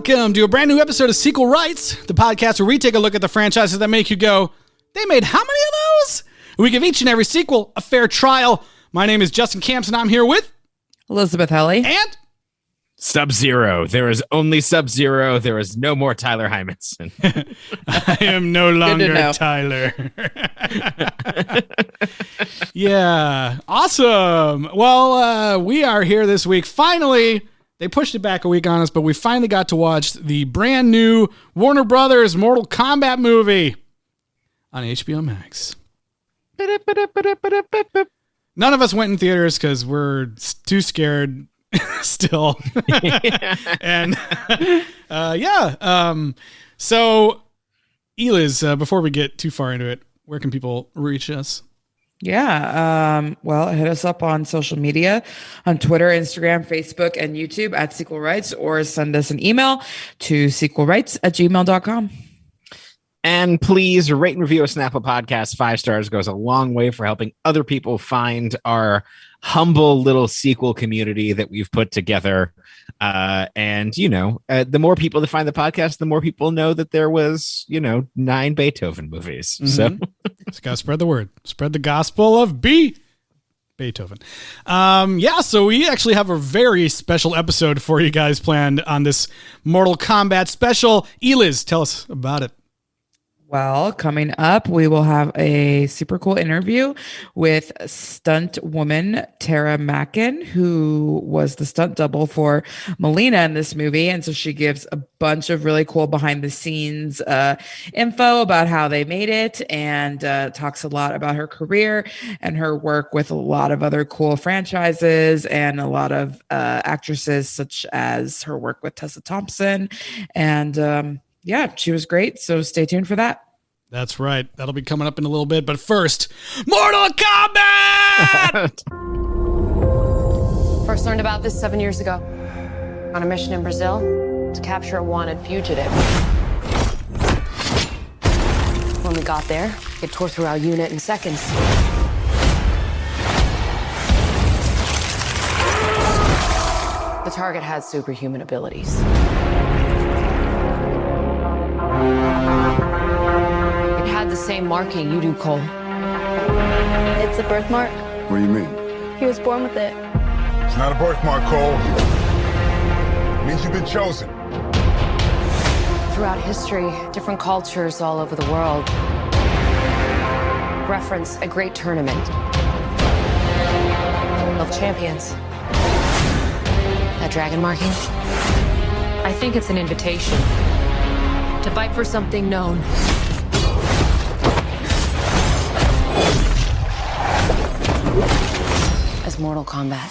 Welcome to a brand new episode of Sequel Rights, the podcast where we take a look at the franchises that make you go, they made how many of those? We give each and every sequel a fair trial. My name is Justin Camps, and I'm here with Elizabeth Helly and Sub-Zero. There is only Sub-Zero. There is no more Tyler Hymanson. I am no longer Tyler. Yeah, awesome. Well, we are here this week. Finally, they pushed it back a week on us, but we finally got to watch the brand new Warner Brothers Mortal Kombat movie on HBO Max. None of us went in theaters because we're too scared still. And so Eliz, before we get too far into it, where can people reach us? Yeah. Well, hit us up on social media on Twitter, Instagram, Facebook, and YouTube at Sequel Rights, or send us an email to sequelrights@gmail.com. And please rate and review a Snapple podcast. 5 stars goes a long way for helping other people find our humble little sequel community that we've put together. The more people that find the podcast, the more people know that there was, 9 Beethoven movies. Mm-hmm. So just gotta spread the word, spread the gospel of Beethoven. So we actually have a very special episode for you guys planned on this Mortal Kombat special. Eliz, tell us about it. Well, coming up, we will have a super cool interview with stunt woman Tara Mackin, who was the stunt double for Melina in this movie. And so she gives a bunch of really cool behind the scenes info about how they made it, and talks a lot about her career and her work with a lot of other cool franchises and a lot of actresses, such as her work with Tessa Thompson. And she was great. So stay tuned for that. That's right. That'll be coming up in a little bit. But first, Mortal Kombat! First learned about this 7 years ago on a mission in Brazil to capture a wanted fugitive. When we got there, it tore through our unit in seconds. The target had superhuman abilities. It had the same marking you do, Cole. It's a birthmark. What do you mean? He was born with it. It's not a birthmark, Cole. It means you've been chosen. Throughout history, different cultures all over the world reference a great tournament of champions. That dragon marking? I think it's an invitation to fight for something known. As Mortal Kombat.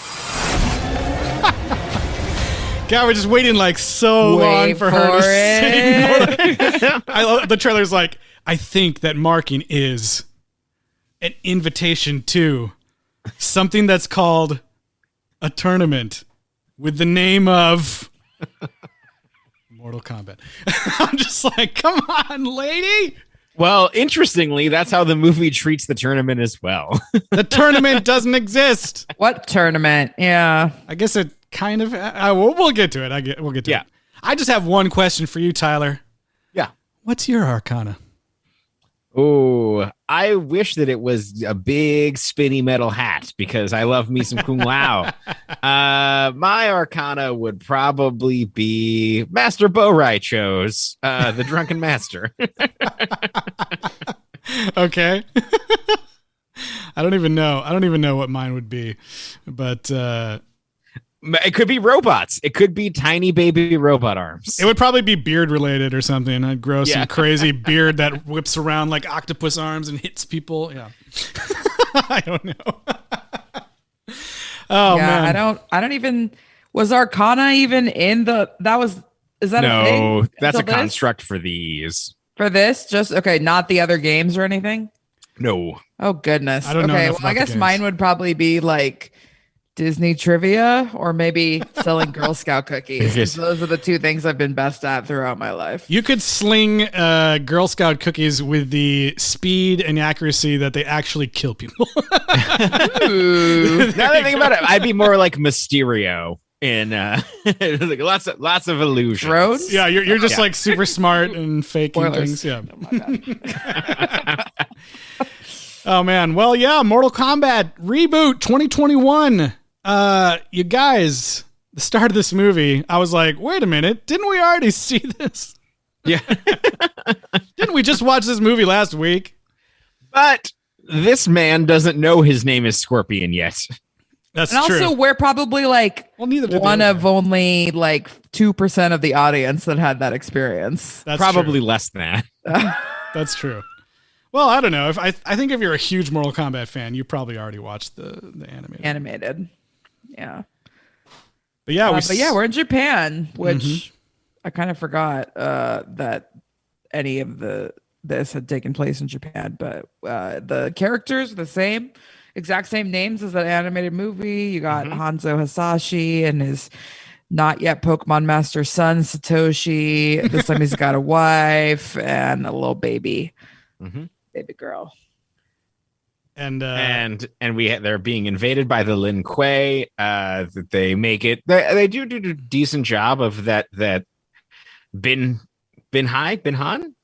God, we're just waiting so long for her to say. I love the trailer's like, I think that marking is an invitation to something that's called a tournament with the name of Mortal Kombat. I'm just like, come on, lady. Well, interestingly, that's how the movie treats the tournament as well. The tournament doesn't exist. What tournament? Yeah. I guess it kind of... we'll get to it. We'll get to it. I just have one question for you, Tyler. Yeah. What's your Arcana? Oh, I wish that it was a big spinny metal hat because I love me some Kung Lao. My Arcana would probably be Master Bo-Rai chose, the Drunken Master. Okay. I don't even know what mine would be, but it could be robots. It could be tiny baby robot arms. It would probably be beard related or something. I'd grow some crazy beard that whips around like octopus arms and hits people. Yeah. I don't know. Man. I don't even, was Arcana even in the, is that a thing? No, that's a construct for these. For this? Just, okay, not the other games or anything? No. Oh, goodness. I don't know. Okay, well, I guess mine would probably be like Disney trivia or maybe selling Girl Scout cookies. Those are the two things I've been best at throughout my life. You could sling Girl Scout cookies with the speed and accuracy that they actually kill people. Now that I think about it, I'd be more like Mysterio. in like lots of illusions. Drones? Yeah, you're just Yeah. like super smart and faking Spoilers. things. Yeah. Oh my God. Oh man. Well, yeah, Mortal Kombat reboot 2021. You guys, the start of this movie, I was like, wait a minute, didn't we already see this? Yeah. Didn't we just watch this movie last week? But this man doesn't know his name is Scorpion yet. That's And true. also, we're probably like Well, neither did one the of only like 2% of the audience that had that experience. That's Probably true. less than that. That's true. Well, I don't know. If I think if you're a huge Mortal Kombat fan, you probably already watched the animated. Animated. Yeah. But yeah, But yeah, we're in Japan, which Mm-hmm. I kind of forgot that any of this had taken place in Japan. But the characters are the same, exact same names as that animated movie. You got Hanzo Hasashi and his not yet Pokemon Master son Satoshi. This time he's got a wife and a little baby, baby girl. and they're being invaded by the Lin Kuei. That they make it. They do a decent job of that. Bin Han.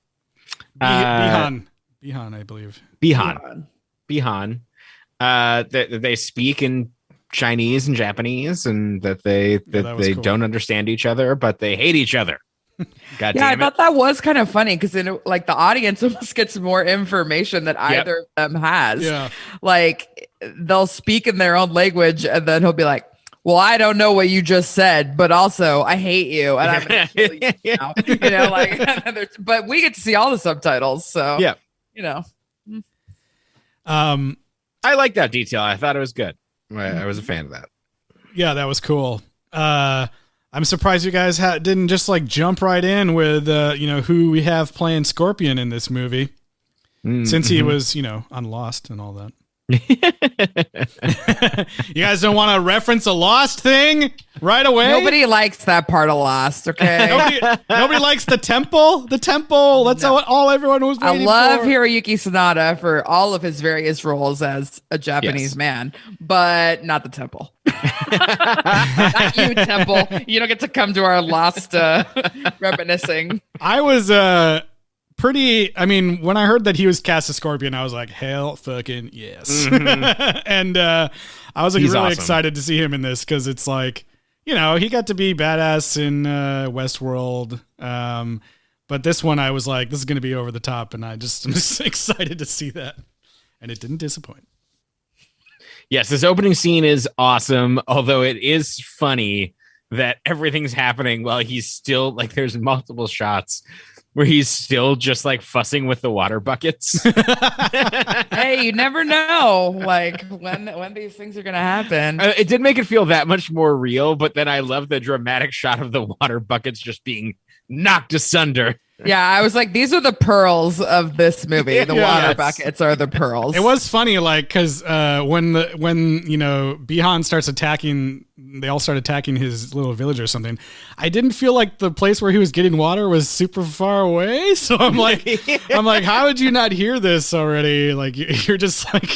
Bihan, I believe. Bihan. That they speak in Chinese and Japanese, and that they that was cool. don't understand each other, but they hate each other. God Yeah, I damn it! thought that was kind of funny because like the audience almost gets more information that either of them has. Yeah. Like they'll speak in their own language, and then he'll be like, "Well, I don't know what you just said, but also I hate you, and I'm gonna kill you now." You know, like, but we get to see all the subtitles, so Yeah. you know. I like that detail. I thought it was good. I was a fan of that. Yeah, that was cool. I'm surprised you guys didn't just like jump right in with who we have playing Scorpion in this movie, since he was on Lost and all that. You guys don't want to reference a Lost thing right away? Nobody likes that part of Lost, okay? Nobody likes the temple. The temple. That's all everyone was I waiting love for. Hiroyuki Sanada for all of his various roles as a Japanese man, but not the temple. Not you, temple. You don't get to come to our Lost reminiscing. I was when I heard that he was cast as Scorpion, I was like, hell fucking yes. And I was like He's really awesome. excited to see him in this because it's like, he got to be badass in Westworld. But this one I was like, this is going to be over the top. And I'm just excited to see that. And it didn't disappoint. Yes, this opening scene is awesome, although it is funny that everything's happening while he's still like there's multiple shots where he's still just like fussing with the water buckets. Hey, you never know, like when these things are gonna happen. It did make it feel that much more real, but then I love the dramatic shot of the water buckets just being knocked asunder. Yeah, I was like, these are the pearls of this movie. The water Yes. buckets are the pearls. It was funny, like, because when Bihan starts attacking, they all start attacking his little village or something. I didn't feel like the place where he was getting water was super far away. So I'm like, how would you not hear this already? Like, you're just like,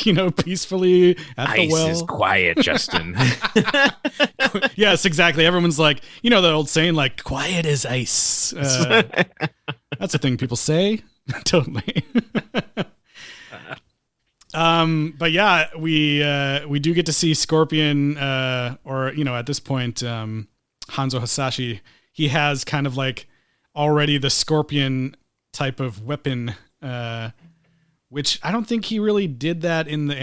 peacefully at the Ice well. is quiet, Justin. Yes, exactly. Everyone's like, the old saying, like, quiet as ice. That's a thing people say. Totally. But yeah, we do get to see Scorpion, at this point, Hanzo Hasashi. He has kind of like already the Scorpion type of weapon, which I don't think he really did that in the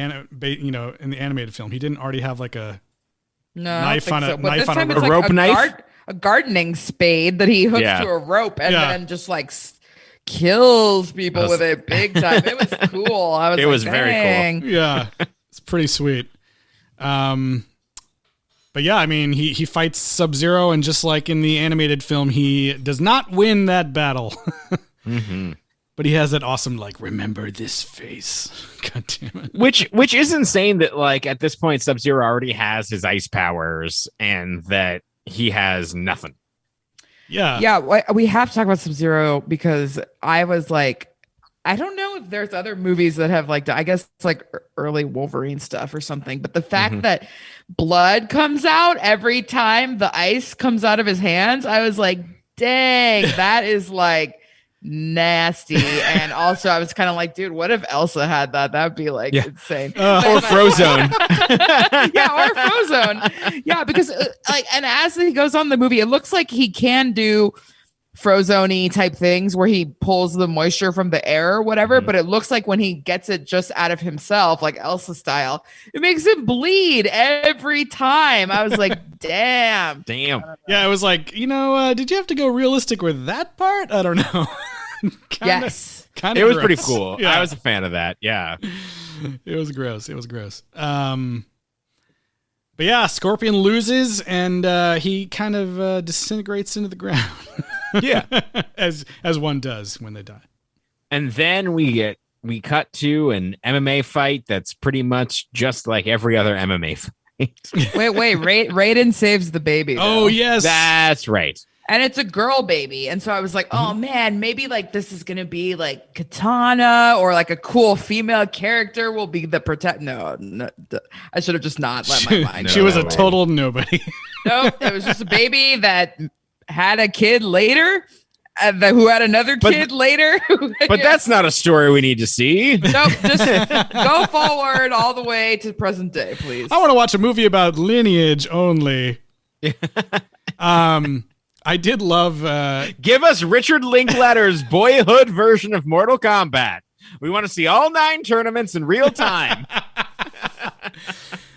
in the animated film. He didn't already have like a knife on a But knife this on a time it's rope. A rope knife? a gardening spade that he hooks Yeah. to a rope and Yeah. then just like kills people with it big time. It was cool. I was It like, was very cool. "Dang." Yeah, it's pretty sweet. But yeah, I mean, he fights Sub-Zero, and just like in the animated film, he does not win that battle. But he has that awesome, like, remember this face. God damn it. Which is insane that like at this point Sub-Zero already has his ice powers and that he has nothing. Yeah. Yeah, we have to talk about Sub-Zero because I was like, I don't know if there's other movies that have like, I guess it's like early Wolverine stuff or something, but the fact that blood comes out every time the ice comes out of his hands, I was like, dang, that is like nasty. And also I was kind of like, dude, what if Elsa had that? That'd be like insane. Or Frozone. Yeah, or Frozone. Yeah, because like, and as he goes on the movie, it looks like he can do Frozone-y type things where he pulls the moisture from the air or whatever, but it looks like when he gets it just out of himself, like Elsa style, it makes him bleed every time. I was like, damn. Yeah, it was like, did you have to go realistic with that part? I don't know. Yes. It was pretty cool. Yeah. I was a fan of that. Yeah. It was gross. But yeah, Scorpion loses and he kind of disintegrates into the ground. Yeah. as one does when they die. And then we cut to an MMA fight that's pretty much just like every other MMA fight. Wait, Raiden saves the baby. Oh, yes. That's right. And it's a girl baby. And so I was like, oh man, maybe like this is going to be like Katana or like a cool female character will be the protect. No, I should have just not let my mind. She was a total nobody. Nope. It was just a baby that had a kid later, who had another kid later. But that's not a story we need to see. Nope. Just go forward all the way to present day, please. I want to watch a movie about lineage only. I did love... Give us Richard Linklater's boyhood version of Mortal Kombat. We want to see all 9 tournaments in real time.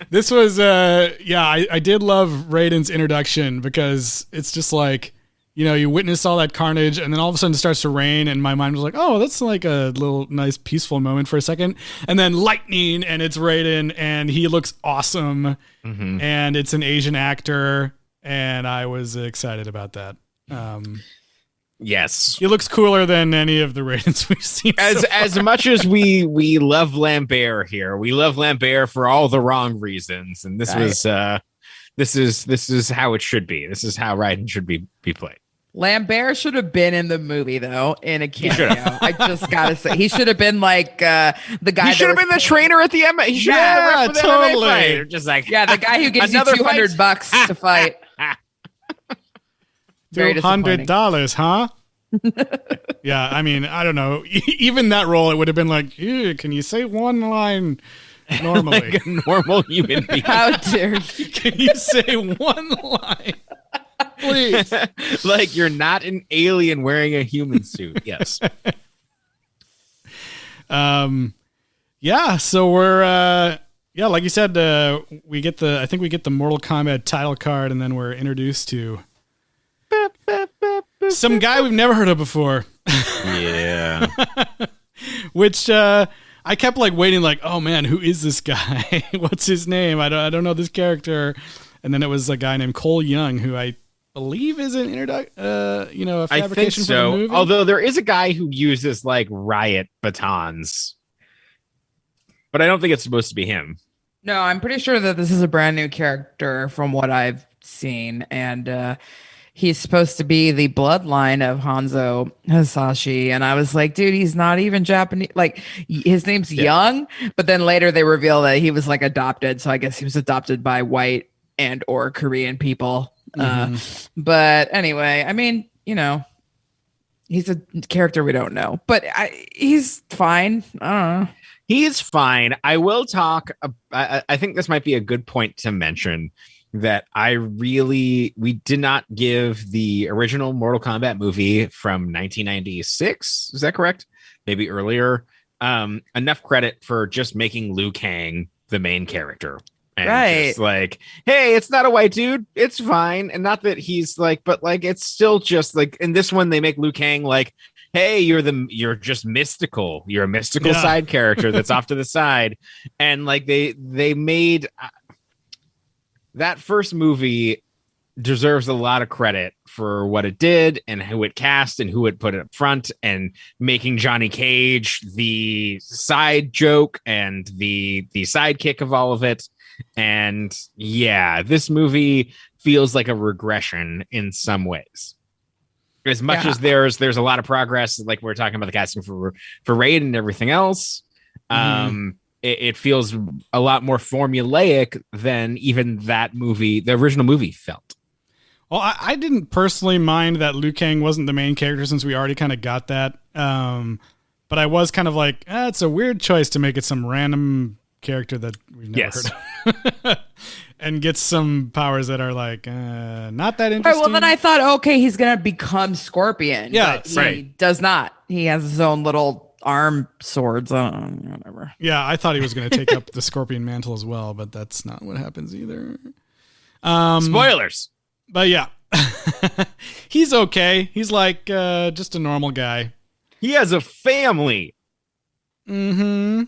This was, I did love Raiden's introduction because it's just like, you witness all that carnage and then all of a sudden it starts to rain and my mind was like, oh, that's like a little nice peaceful moment for a second. And then lightning and it's Raiden and he looks awesome and it's an Asian actor and I was excited about that. Yes, he looks cooler than any of the Raidens we've seen. As much as we love Lambert here, we love Lambert for all the wrong reasons, and this was this is how it should be. This is how Raiden should be played. Lambert should have been in the movie though, in a cameo. I just gotta say, he should have been like the guy. He should have been the trainer at the MMA. He should have been totally. MMA fight. Just like the guy who gives you $200 to fight. $200, huh? Yeah, I mean, I don't know. Even that role, it would have been like, can you say one line normally? Like a normal human being. How dare you? Can you say one line? Please. Like you're not an alien wearing a human suit. Yes. Yeah, so we're like you said, I think we get the Mortal Kombat title card and then we're introduced to some guy we've never heard of before. Yeah. Which I kept like waiting, like, oh man, who is this guy? What's his name? I don't know this character. And then it was a guy named Cole Young, who I believe is an a fabrication for the movie. Although there is a guy who uses like riot batons, but I don't think it's supposed to be him. No, I'm pretty sure that this is a brand new character from what I've seen, and he's supposed to be the bloodline of Hanzo Hasashi. And I was like, dude, he's not even Japanese. Like, his name's Young, but then later they reveal that he was like adopted. So I guess he was adopted by white and or Korean people. But anyway, I mean, he's a character we don't know, but he's fine. I don't know. He's fine. I will talk. I think this might be a good point to mention that we did not give the original Mortal Kombat movie from 1996. Is that correct? Maybe earlier. Enough credit for just making Liu Kang the main character. And just like, hey, it's not a white dude. It's fine. And not that he's like, but like, it's still just like, in this one, they make Liu Kang like, hey, you're just mystical. You're a mystical side character that's off to the side. And like, they made that first movie deserves a lot of credit for what it did and who it cast and who it put up front and making Johnny Cage the side joke and the sidekick of all of it. And yeah, this movie feels like a regression in some ways. As much as there's a lot of progress, like we're talking about the casting for Raiden and everything else, it feels a lot more formulaic than even that movie, the original movie, felt. Well, I didn't personally mind that Liu Kang wasn't the main character since we already kind of got that. But I was kind of like, it's a weird choice to make it some random character that we've never heard of. And get some powers that are like not that interesting. Right, well, then I thought, okay, he's gonna become Scorpion. Yeah, but he does not. He has his own little arm swords. Whatever. Yeah, I thought he was gonna take up the Scorpion mantle as well, but that's not what happens either. Spoilers. But yeah, he's okay. He's like just a normal guy. He has a family. Mm-hmm.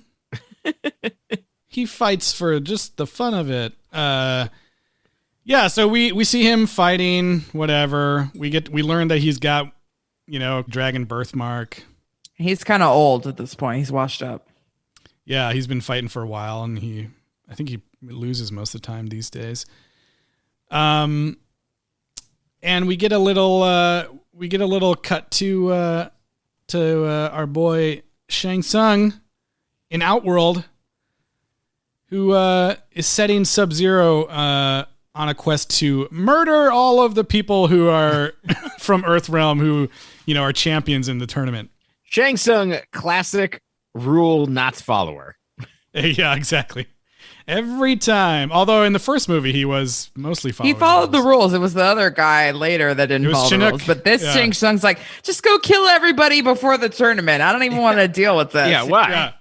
He fights for just the fun of it. Yeah, so we see him fighting, whatever. We learn that he's got, dragon birthmark. He's kind of old at this point. He's washed up. Yeah, he's been fighting for a while, and I think he loses most of the time these days. And we get a little cut to our boy Shang Tsung in Outworld, who is setting Sub-Zero on a quest to murder all of the people who are from Earthrealm who, are champions in the tournament. Shang Tsung, classic rule not follower. Yeah, exactly. Every time. Although in the first movie, he was mostly following. He followed the rules. It was the other guy later that didn't follow the rules. But this Shang Tsung's like, just go kill everybody before the tournament. I don't even want to deal with this. Yeah, why? Yeah.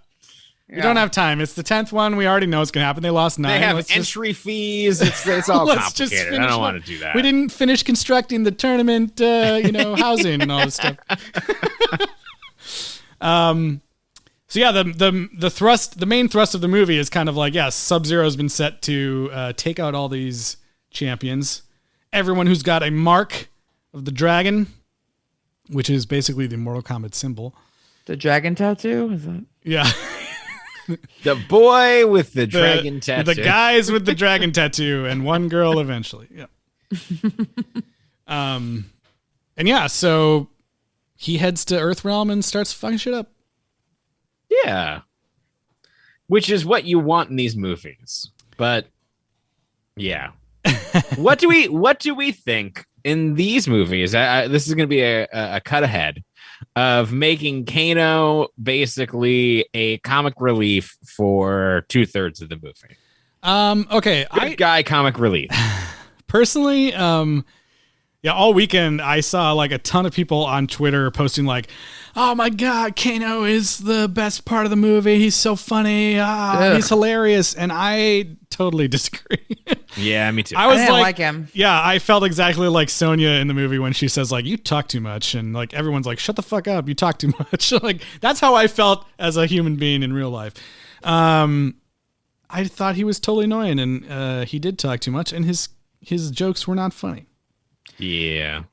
We don't have time. It's the 10th one. We already know what's going to happen. They lost 9. They have entry fees. It's all complicated. I don't want to do that. We didn't finish constructing the tournament, housing and all this stuff. So yeah, the main thrust of the movie is kind of like, yes, Sub-Zero's been set to take out all these champions. Everyone who's got a mark of the dragon, which is basically the Mortal Kombat symbol. The dragon tattoo? Is that? Yeah. The boy with the dragon tattoo. The guys with the dragon tattoo and one girl eventually. Yeah. And yeah, so he heads to Earthrealm and starts fucking shit up. Yeah. Which is what you want in these movies. But yeah. What do we think in these movies? This is going to be a cut ahead of making Kano basically a comic relief for 2/3 of the movie. Okay. Good guy comic relief. Personally, all weekend I saw like a ton of people on Twitter posting like, oh my God, Kano is the best part of the movie. He's so funny. He's hilarious. And I totally disagree. Yeah, me too. I didn't like him. Yeah, I felt exactly like Sonya in the movie when she says like, you talk too much. And like, everyone's like, shut the fuck up. You talk too much. Like, that's how I felt as a human being in real life. I thought he was totally annoying and he did talk too much and his jokes were not funny. Yeah.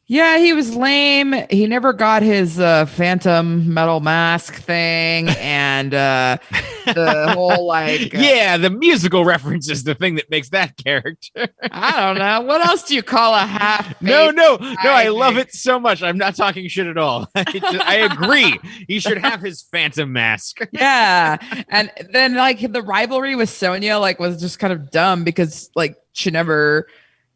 Yeah, he was lame. He never got his phantom metal mask thing, and the whole like the musical reference is the thing that makes that character. I don't know. What else do you call a half? No. I love it so much. I'm not talking shit at all. I agree. He should have his phantom mask. Yeah, and then like the rivalry with Sonya like was just kind of dumb because like she never.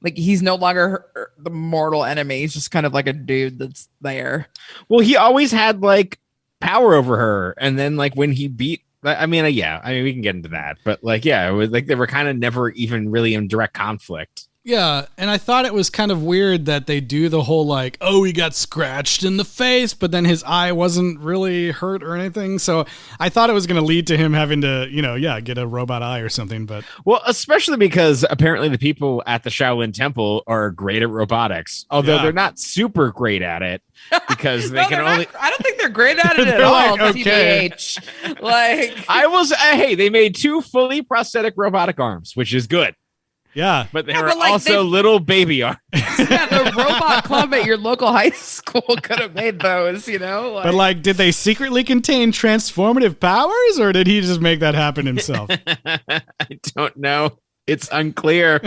Like, he's no longer the mortal enemy. He's just kind of like a dude that's there. Well, he always had, like, power over her. And then, like, when he beat... we can get into that. But, like, yeah, it was like they were kind of never even really in direct conflict. Yeah, and I thought it was kind of weird that they do the whole, like, oh, he got scratched in the face, but then his eye wasn't really hurt or anything. So I thought it was going to lead to him having to, get a robot eye or something. But well, especially because apparently the people at the Shaolin Temple are great at robotics, although they're not super great at it because they can only... I don't think they're great at it at all, like, okay. TBH. Like... they made 2 fully prosthetic robotic arms, which is good. Yeah. But they were also little baby arms. Yeah, the robot club at your local high school could have made those, Like... But, like, did they secretly contain transformative powers, or did he just make that happen himself? I don't know. It's unclear.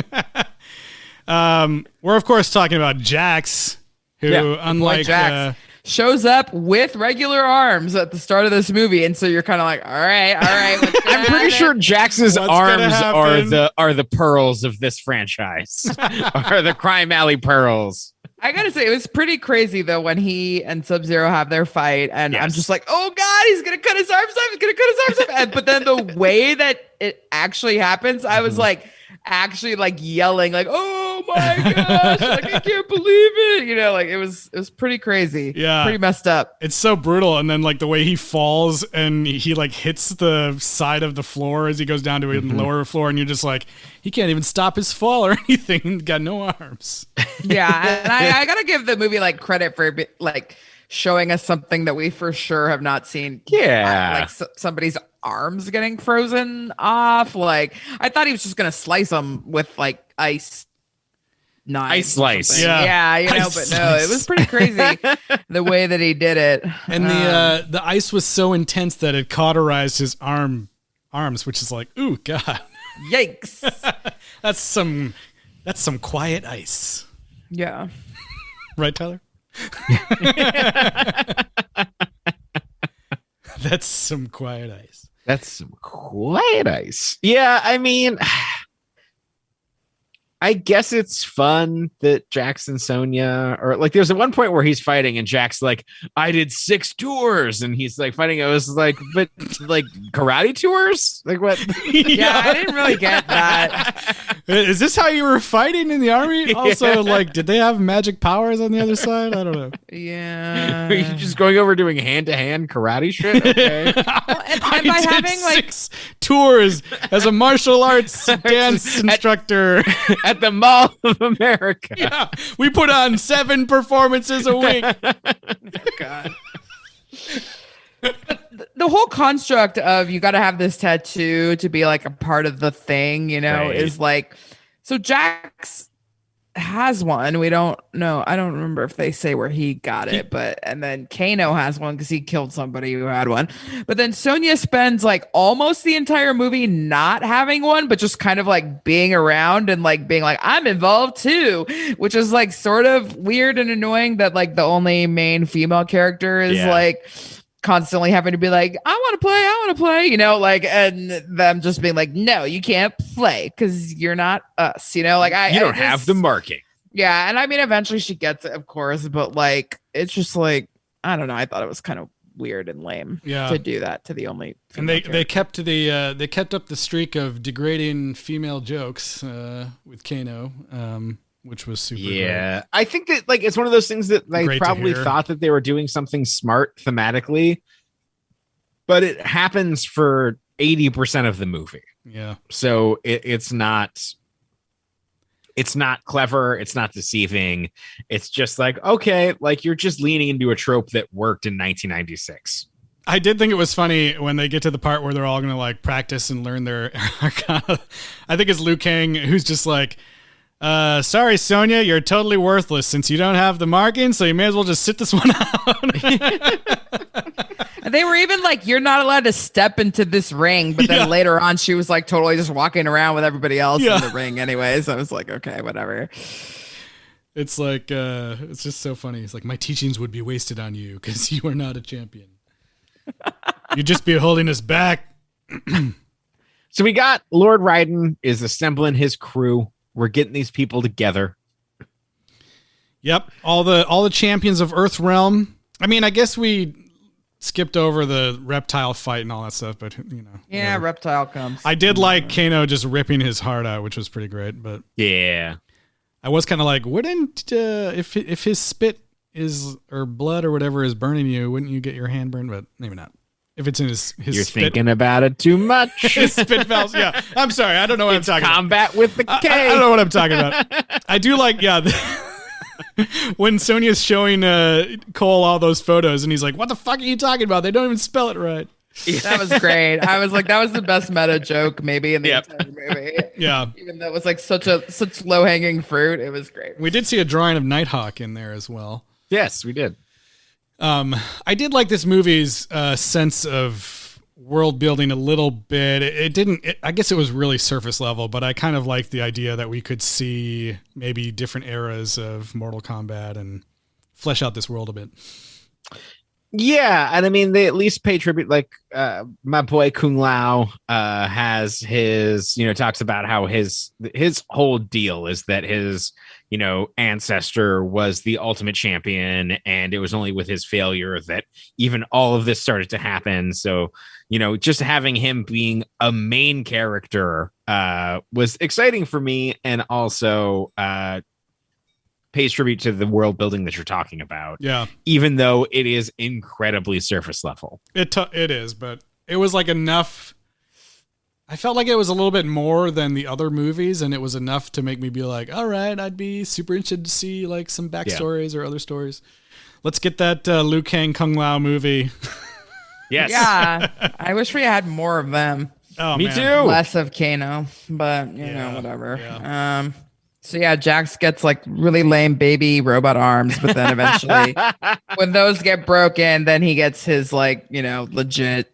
We're, of course, talking about Jax, who, unlike Jax shows up with regular arms at the start of this movie, and so you're kind of like, all right. I'm pretty sure Jax's What's arms gonna happen? are the pearls of this franchise, are the Crime Alley pearls. I gotta say, it was pretty crazy though when he and Sub-Zero have their fight, and I'm just like, oh god, he's gonna cut his arms off. He's gonna cut his arms off. But then the way that it actually happens, I was like, actually like yelling, like, oh my gosh, like I can't believe it. You know, like it was pretty crazy. Yeah. Pretty messed up. it's so brutal. And then like the way he falls and he like hits the side of the floor as he goes down to a lower floor, and you're just like, he can't even stop his fall or anything. He's got no arms. Yeah, and I gotta give the movie like credit for like showing us something that we for sure have not seen. Yeah. Like somebody's arms getting frozen off. Like I thought he was just gonna slice them with like ice knives. Ice slice. or something. Yeah. You know, Ice but no, it slice. was pretty crazy the way that he did it. And the ice was so intense that it cauterized his arms, which is like, ooh, God. Yikes. That's some quiet ice. Yeah. Right, Tyler? That's some quiet ice. That's some quiet ice. Yeah, I mean, I guess it's fun that Jax and Sonya, or like there's at one point where he's fighting and Jack's like, I did 6 tours, and he's like fighting. I was like, but like karate tours? Like what? Yeah, I didn't really get that. Is this how you were fighting in the army? Also, like, did they have magic powers on the other side? I don't know. Yeah. Are you just going over doing hand-to-hand karate shit? Okay. And I by did having like 6 tours as a martial arts dance instructor. At the Mall of America. Yeah, we put on 7 performances a week. God. The whole construct of you got to have this tattoo to be like a part of the thing, you know, Right. is like, so Jax has one. We don't know. I don't remember if they say where he got it, but, and then Kano has one because he killed somebody who had one. But then Sonya spends like almost the entire movie not having one, but just kind of like being around and like being like, I'm involved too, which is like sort of weird and annoying that like the only main female character is like constantly having to be like, I want to play, you know, like, and them just being like, no, you can't play because you're not us, you know, like You don't have the marking. Yeah. And I mean, eventually she gets it, of course, but like, it's just like, I don't know. I thought it was kind of weird and lame to do that to the only. And they kept up the streak of degrading female jokes with Kano, which was super great. I think that like it's one of those things that they Great to probably hear. thought that they were doing something smart thematically, but it happens for 80% of the movie. Yeah. So it's not clever, it's not deceiving. It's just like, okay, like you're just leaning into a trope that worked in 1996. I did think it was funny when they get to the part where they're all going to like practice and learn their arcana. I think it's Liu Kang who's just like, sorry, Sonya, you're totally worthless since you don't have the marking, so you may as well just sit this one out. And they were even like, you're not allowed to step into this ring. But then later on, she was like totally just walking around with everybody else in the ring anyways. I was like, okay, whatever. It's like, it's just so funny. It's like, my teachings would be wasted on you because you are not a champion. You'd just be holding us back. So we got Lord Raiden is assembling his crew. We're getting these people together. Yep. All the champions of Earthrealm. I mean, I guess we skipped over the reptile fight and all that stuff, but you know. Yeah, whatever. reptile comes. I did like Kano just ripping his heart out, which was pretty great, but Yeah. I was kind of like, wouldn't if his spit is or blood or whatever is burning you, wouldn't you get your hand burned? But maybe not. If it's in his You're spit, thinking about it too much. his spit valves. Yeah, I'm sorry, I don't know what I'm talking about. Combat with the K. I don't know what I'm talking about. I do like, when Sonya's showing Cole all those photos and he's like, what the fuck are you talking about? They don't even spell it right. That was great. I was like, that was the best meta joke maybe in the entire movie. Yeah. Even though it was like such low hanging fruit, it was great. We did see a drawing of Nighthawk in there as well. Yes, we did. I did like this movie's sense of world building a little bit. I guess it was really surface level, but I kind of liked the idea that we could see maybe different eras of Mortal Kombat and flesh out this world a bit. Yeah, and I mean they at least pay tribute. Like my boy Kung Lao has his, talks about how his whole deal is that his, ancestor was the ultimate champion, and it was only with his failure that even all of this started to happen. So, just having him being a main character was exciting for me, and also pays tribute to the world building that you're talking about. Yeah. Even though it is incredibly surface level. It is, but it was like enough. I felt like it was a little bit more than the other movies, and it was enough to make me be like, all right, I'd be super interested to see like some backstories or other stories. Let's get that Liu Kang Kung Lao movie. Yes. Yeah. I wish we had more of them. Oh, Me man. too. Less of Kano, but you know, whatever. Yeah. So yeah, Jax gets like really lame baby robot arms, but then eventually when those get broken, then he gets his like, legit,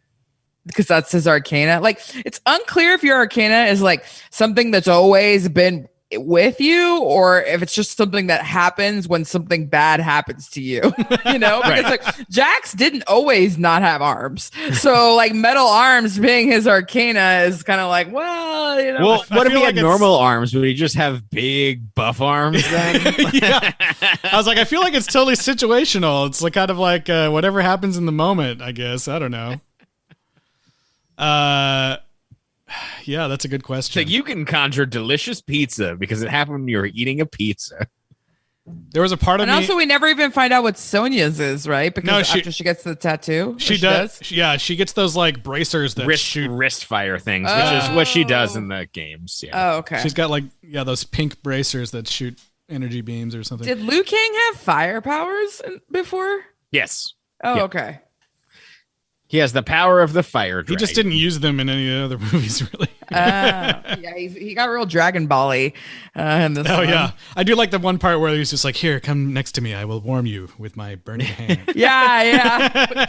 because that's his Arcana. Like, it's unclear if your Arcana is like something that's always been with you, or if it's just something that happens when something bad happens to you, because like Jax didn't always not have arms. So like metal arms being his Arcana is kind of like, well, Well, what if he feel had like normal arms? Would he just have big buff arms then? Yeah. I was like, I feel like it's totally situational. It's like kind of like whatever happens in the moment, I guess. I don't know. Yeah, that's a good question. So you can conjure delicious pizza because it happened when you were eating a pizza. There was a part of and me. also we never even find out what Sonya's is, right? Because No, after she gets the tattoo, she does. Yeah, she gets those like bracers that shoot. Wrist fire things, which is what she does in the games. Yeah. Oh, okay. She's got like those pink bracers that shoot energy beams or something. Did Liu Kang have fire powers before? Yes. Oh, Yeah. okay. He has the power of the fire dragon. He just didn't use them in any of the other movies, really. Yeah, he got real Dragon Ball-y in this Oh one. yeah, I do like the one part where he's just like, "Here, come next to me. I will warm you with my burning hand." Yeah.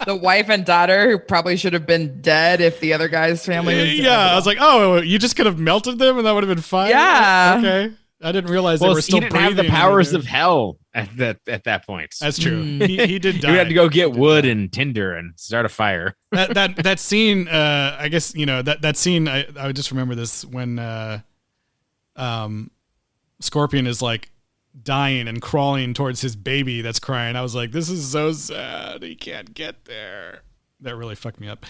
The wife and daughter who probably should have been dead if the other guy's family was dead. Yeah, I was like, "Oh, you just could have melted them, and that would have been fine." Yeah. Okay. I didn't realize they were still he didn't have the breathing powers either. of hell at that point. That's true. He did die. You had to go get wood and tinder and start a fire. that scene. I guess that scene. I would just remember this when Scorpion is like dying and crawling towards his baby that's crying. I was like, this is so sad. He can't get there. That really fucked me up.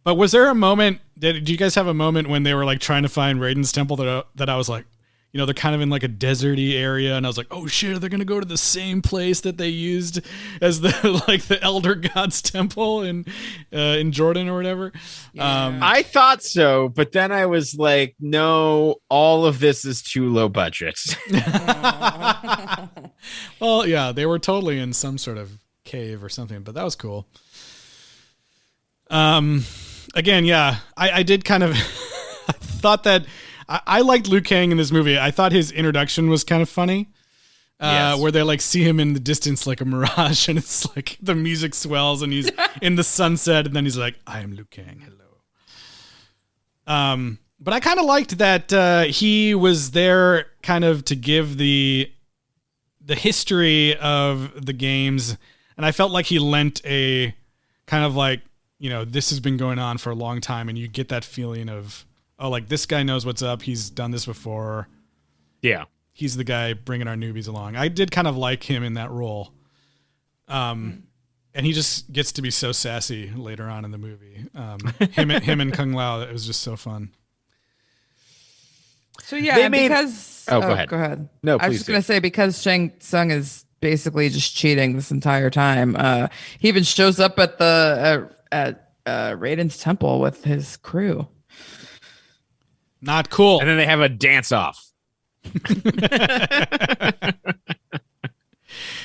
But was there a moment? Did you guys have a moment when they were like trying to find Raiden's temple that I was like, they're kind of in like a deserty area, and I was like, oh shit, they're gonna go to the same place that they used as the Elder Gods temple in Jordan or whatever. Yeah. I thought so, but then I was like, no, all of this is too low budget. Well, yeah, they were totally in some sort of cave or something, but that was cool. Again, yeah, I did kind of I thought that I liked Liu Kang in this movie. I thought his introduction was kind of funny. Yes. Where they like see him in the distance like a mirage, and it's like the music swells and he's in the sunset, and then he's like, I am Liu Kang, hello. But I kind of liked that he was there kind of to give the history of the games, and I felt like he lent a kind of like, this has been going on for a long time, and you get that feeling of, oh, like this guy knows what's up. He's done this before. Yeah. He's the guy bringing our newbies along. I did kind of like him in that role. And he just gets to be so sassy later on in the movie. Him and Kung Lao, it was just so fun. So yeah, They made- because Oh, go ahead. Go ahead. No, I was please just do. gonna say, because Shang Tsung is basically just cheating this entire time. He even shows up at the Raiden's temple with his crew. Not cool. And then they have a dance off.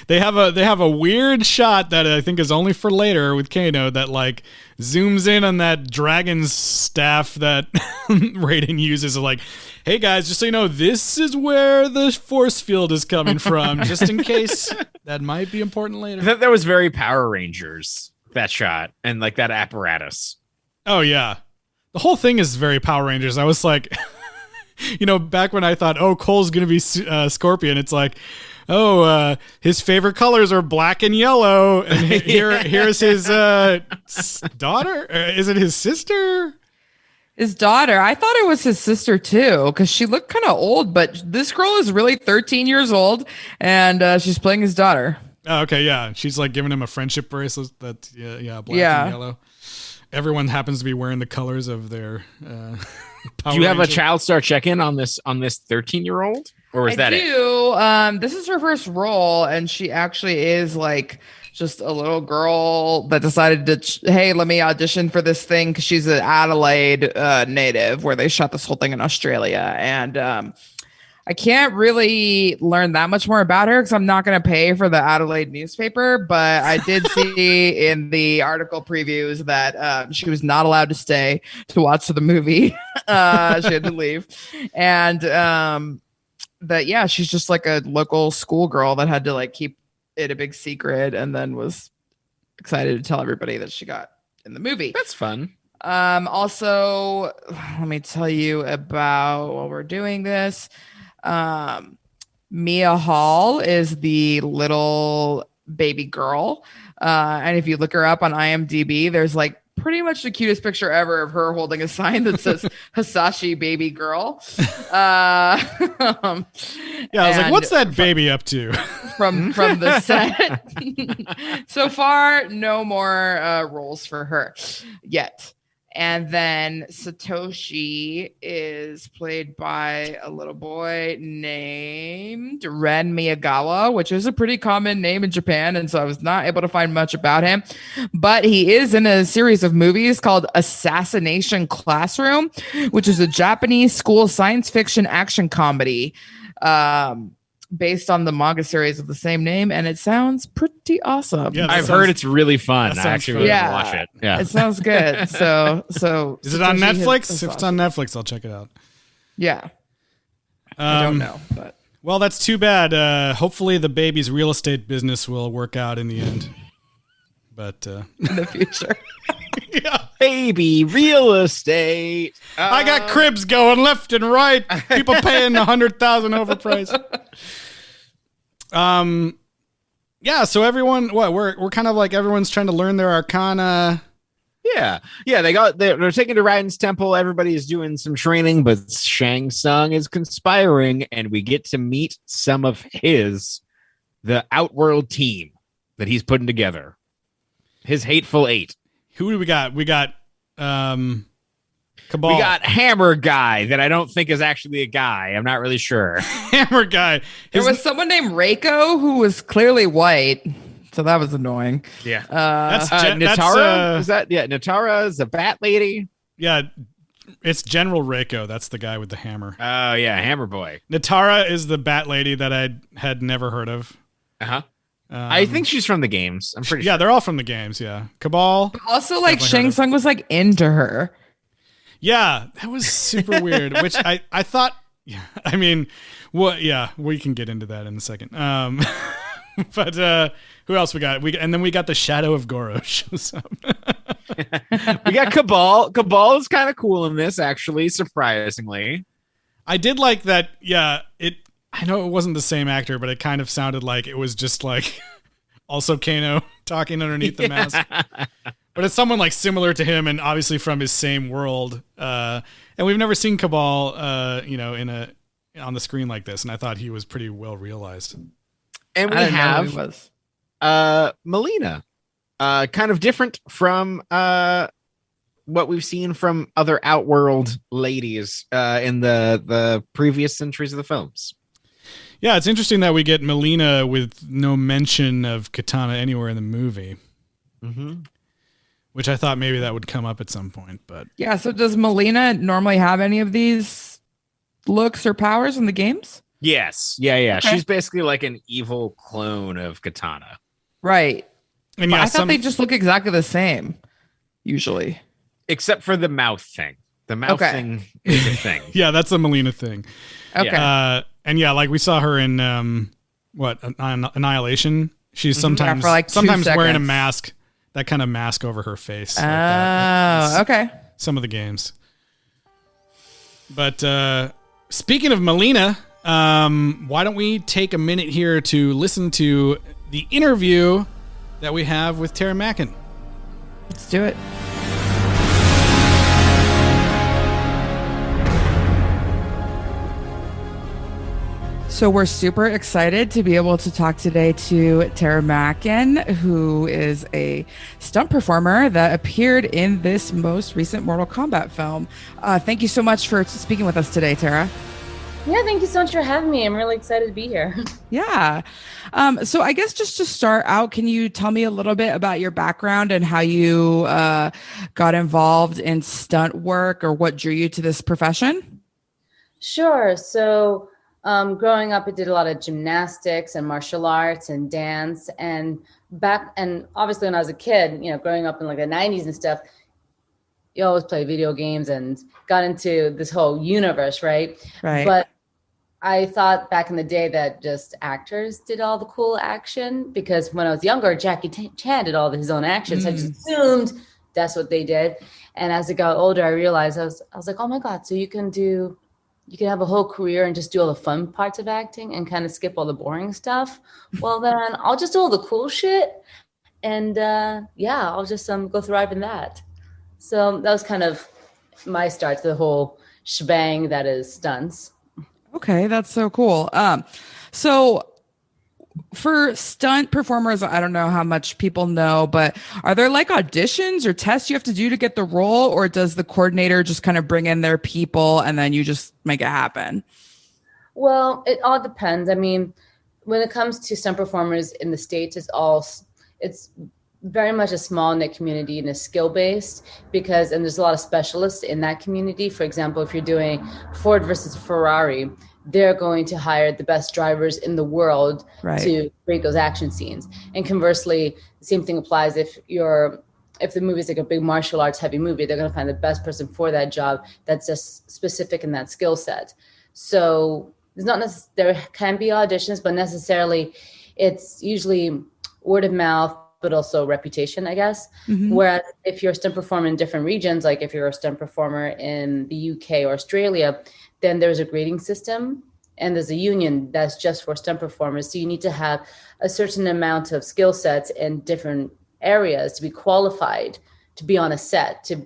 They have a weird shot that I think is only for later with Kano that like zooms in on that dragon's staff that Raiden uses. Like, hey guys, just so you know, this is where the force field is coming from, just in case that might be important later. That was very Power Rangers, that shot, and like that apparatus. Oh yeah, the whole thing is very Power Rangers. I was like, back when I thought, oh, Cole's gonna be Scorpion, it's like, his favorite colors are black and yellow. And here's his daughter. Is it his sister? His daughter. I thought it was his sister too, because she looked kind of old, but this girl is really 13 years old, and she's playing his daughter. Oh, okay, yeah. She's like giving him a friendship bracelet that's black and yellow. Everyone happens to be wearing the colors of their Power Do you have Ranger. a child star check-in on this 13-year-old? Or was that I it? do. This is her first role, and she actually is like just a little girl that decided to, hey, let me audition for this thing, because she's an Adelaide native, where they shot this whole thing in Australia. And I can't really learn that much more about her because I'm not going to pay for the Adelaide newspaper. But I did see in the article previews that she was not allowed to stay to watch the movie. She had to leave. And that, yeah, she's just like a local schoolgirl that had to like keep it a big secret, and then was excited to tell everybody that she got in the movie. That's fun. Also, let me tell you about while we're doing this. Mia Hall is the little baby girl. And if you look her up on IMDb, there's like pretty much the cutest picture ever of her holding a sign that says Hisashi baby girl. Yeah, I was like, what's that baby up to? from the set. So far, no more roles for her yet. And then Satoshi is played by a little boy named Ren Miyagawa, which is a pretty common name in Japan. And so I was not able to find much about him. But he is in a series of movies called Assassination Classroom, which is a Japanese school science fiction action comedy based on the manga series of the same name. And it sounds pretty awesome. Yeah, I've heard it's really fun. that I sounds actually fun. really Yeah. want to watch it. Yeah. It sounds good. So Is it on Satoshi Netflix? has If it's on Netflix, I'll check it out. Yeah. I don't know, but Well, that's too bad. Hopefully the baby's real estate business will work out in the end. But in the future. yeah. Baby real estate. I got cribs going left and right. People paying $100,000 overpriced. Yeah. So everyone, we're kind of like everyone's trying to learn their arcana. Yeah. They're taken to Raiden's temple. Everybody is doing some training, but Shang Tsung is conspiring, and we get to meet some of the Outworld team that he's putting together. His Hateful Eight. Who do we got? We got Cabal. We got Hammer Guy that I don't think is actually a guy. I'm not really sure. Hammer Guy. There was someone named Reiko who was clearly white. So that was annoying. Yeah. That's Natara? Is that Natara is a bat lady? Yeah, it's General Reiko. That's the guy with the hammer. Oh yeah, Hammer Boy. Natara is the bat lady that I had never heard of. Uh-huh. I think she's from the games. I'm pretty Yeah, sure. they're all from the games. Yeah, Cabal. Also, like Definitely heard Shang of. Tsung was like into her. Yeah, that was super weird. Which I thought. Yeah, I mean, what? Yeah, we can get into that in a second. But who else we got? And then we got the Shadow of Goro shows up. We got Cabal. Cabal is kind of cool in this, actually, surprisingly. I did like that. Yeah, I know it wasn't the same actor, but it kind of sounded like it was just like also Kano talking underneath the mask. But it's someone like similar to him and obviously from his same world. And we've never seen Cabal, on the screen like this. And I thought he was pretty well realized. And we I didn't know who he have was. Melina, kind of different from what we've seen from other Outworld ladies in the previous centuries of the films. Yeah, it's interesting that we get Melina with no mention of Katana anywhere in the movie. Mm-hmm. Which I thought maybe that would come up at some point, but Yeah. So does Melina normally have any of these looks or powers in the games? Yes. Yeah. Okay. She's basically like an evil clone of Katana. Right. and But yeah, I thought they just look exactly the same, usually. Except for the mouth thing. The mouth Okay. thing is a thing. yeah, that's a Melina thing. Okay. And yeah, like we saw her in Annihilation. She's sometimes for like 2 sometimes wearing a seconds. mask, that kind of mask over her face. Oh, like that. okay. Some of the games. But speaking of Melina, Why don't we take a minute here to listen to the interview that we have with Tara Mackin? Let's do it. So we're super excited to be able to talk today to Tara Mackin, who is a stunt performer that appeared in this most recent Mortal Kombat film. Thank you so much for speaking with us today, Tara. Yeah, thank you so much for having me. I'm really excited to be here. Yeah. So I guess just to start out, can you tell me a little bit about your background and how you got involved in stunt work, or what drew you to this profession? Sure. So growing up, I did a lot of gymnastics and martial arts and dance. And obviously when I was a kid, growing up in like the 90s and stuff, you always play video games and got into this whole universe, right? Right. But I thought back in the day that just actors did all the cool action, because when I was younger, Jackie Chan did all his own action. So I just assumed that's what they did. And as I got older, I realized I was like, oh my God, so you can have a whole career and just do all the fun parts of acting and kind of skip all the boring stuff. Well, then I'll just do all the cool shit. And I'll just go thrive in that. So that was kind of my start to the whole shebang that is stunts. Okay, that's so cool. So for stunt performers, I don't know how much people know, but are there like auditions or tests you have to do to get the role, or does the coordinator just kind of bring in their people and then you just make it happen? Well, it all depends. I mean, when it comes to stunt performers in the States, it's very much a small knit community and is skill based, and there's a lot of specialists in that community. For example, if you're doing Ford versus Ferrari, they're going to hire the best drivers in the world to create those action scenes. And conversely, the same thing applies if the movie is like a big martial arts heavy movie, they're going to find the best person for that job that's just specific in that skill set. So there can be auditions, but necessarily it's usually word of mouth, but also reputation, I guess. Mm-hmm. Whereas if you're a stunt performer in different regions, like if you're a stunt performer in the UK or Australia, then there's a grading system and there's a union that's just for stunt performers. So you need to have a certain amount of skill sets in different areas to be qualified to be on a set, to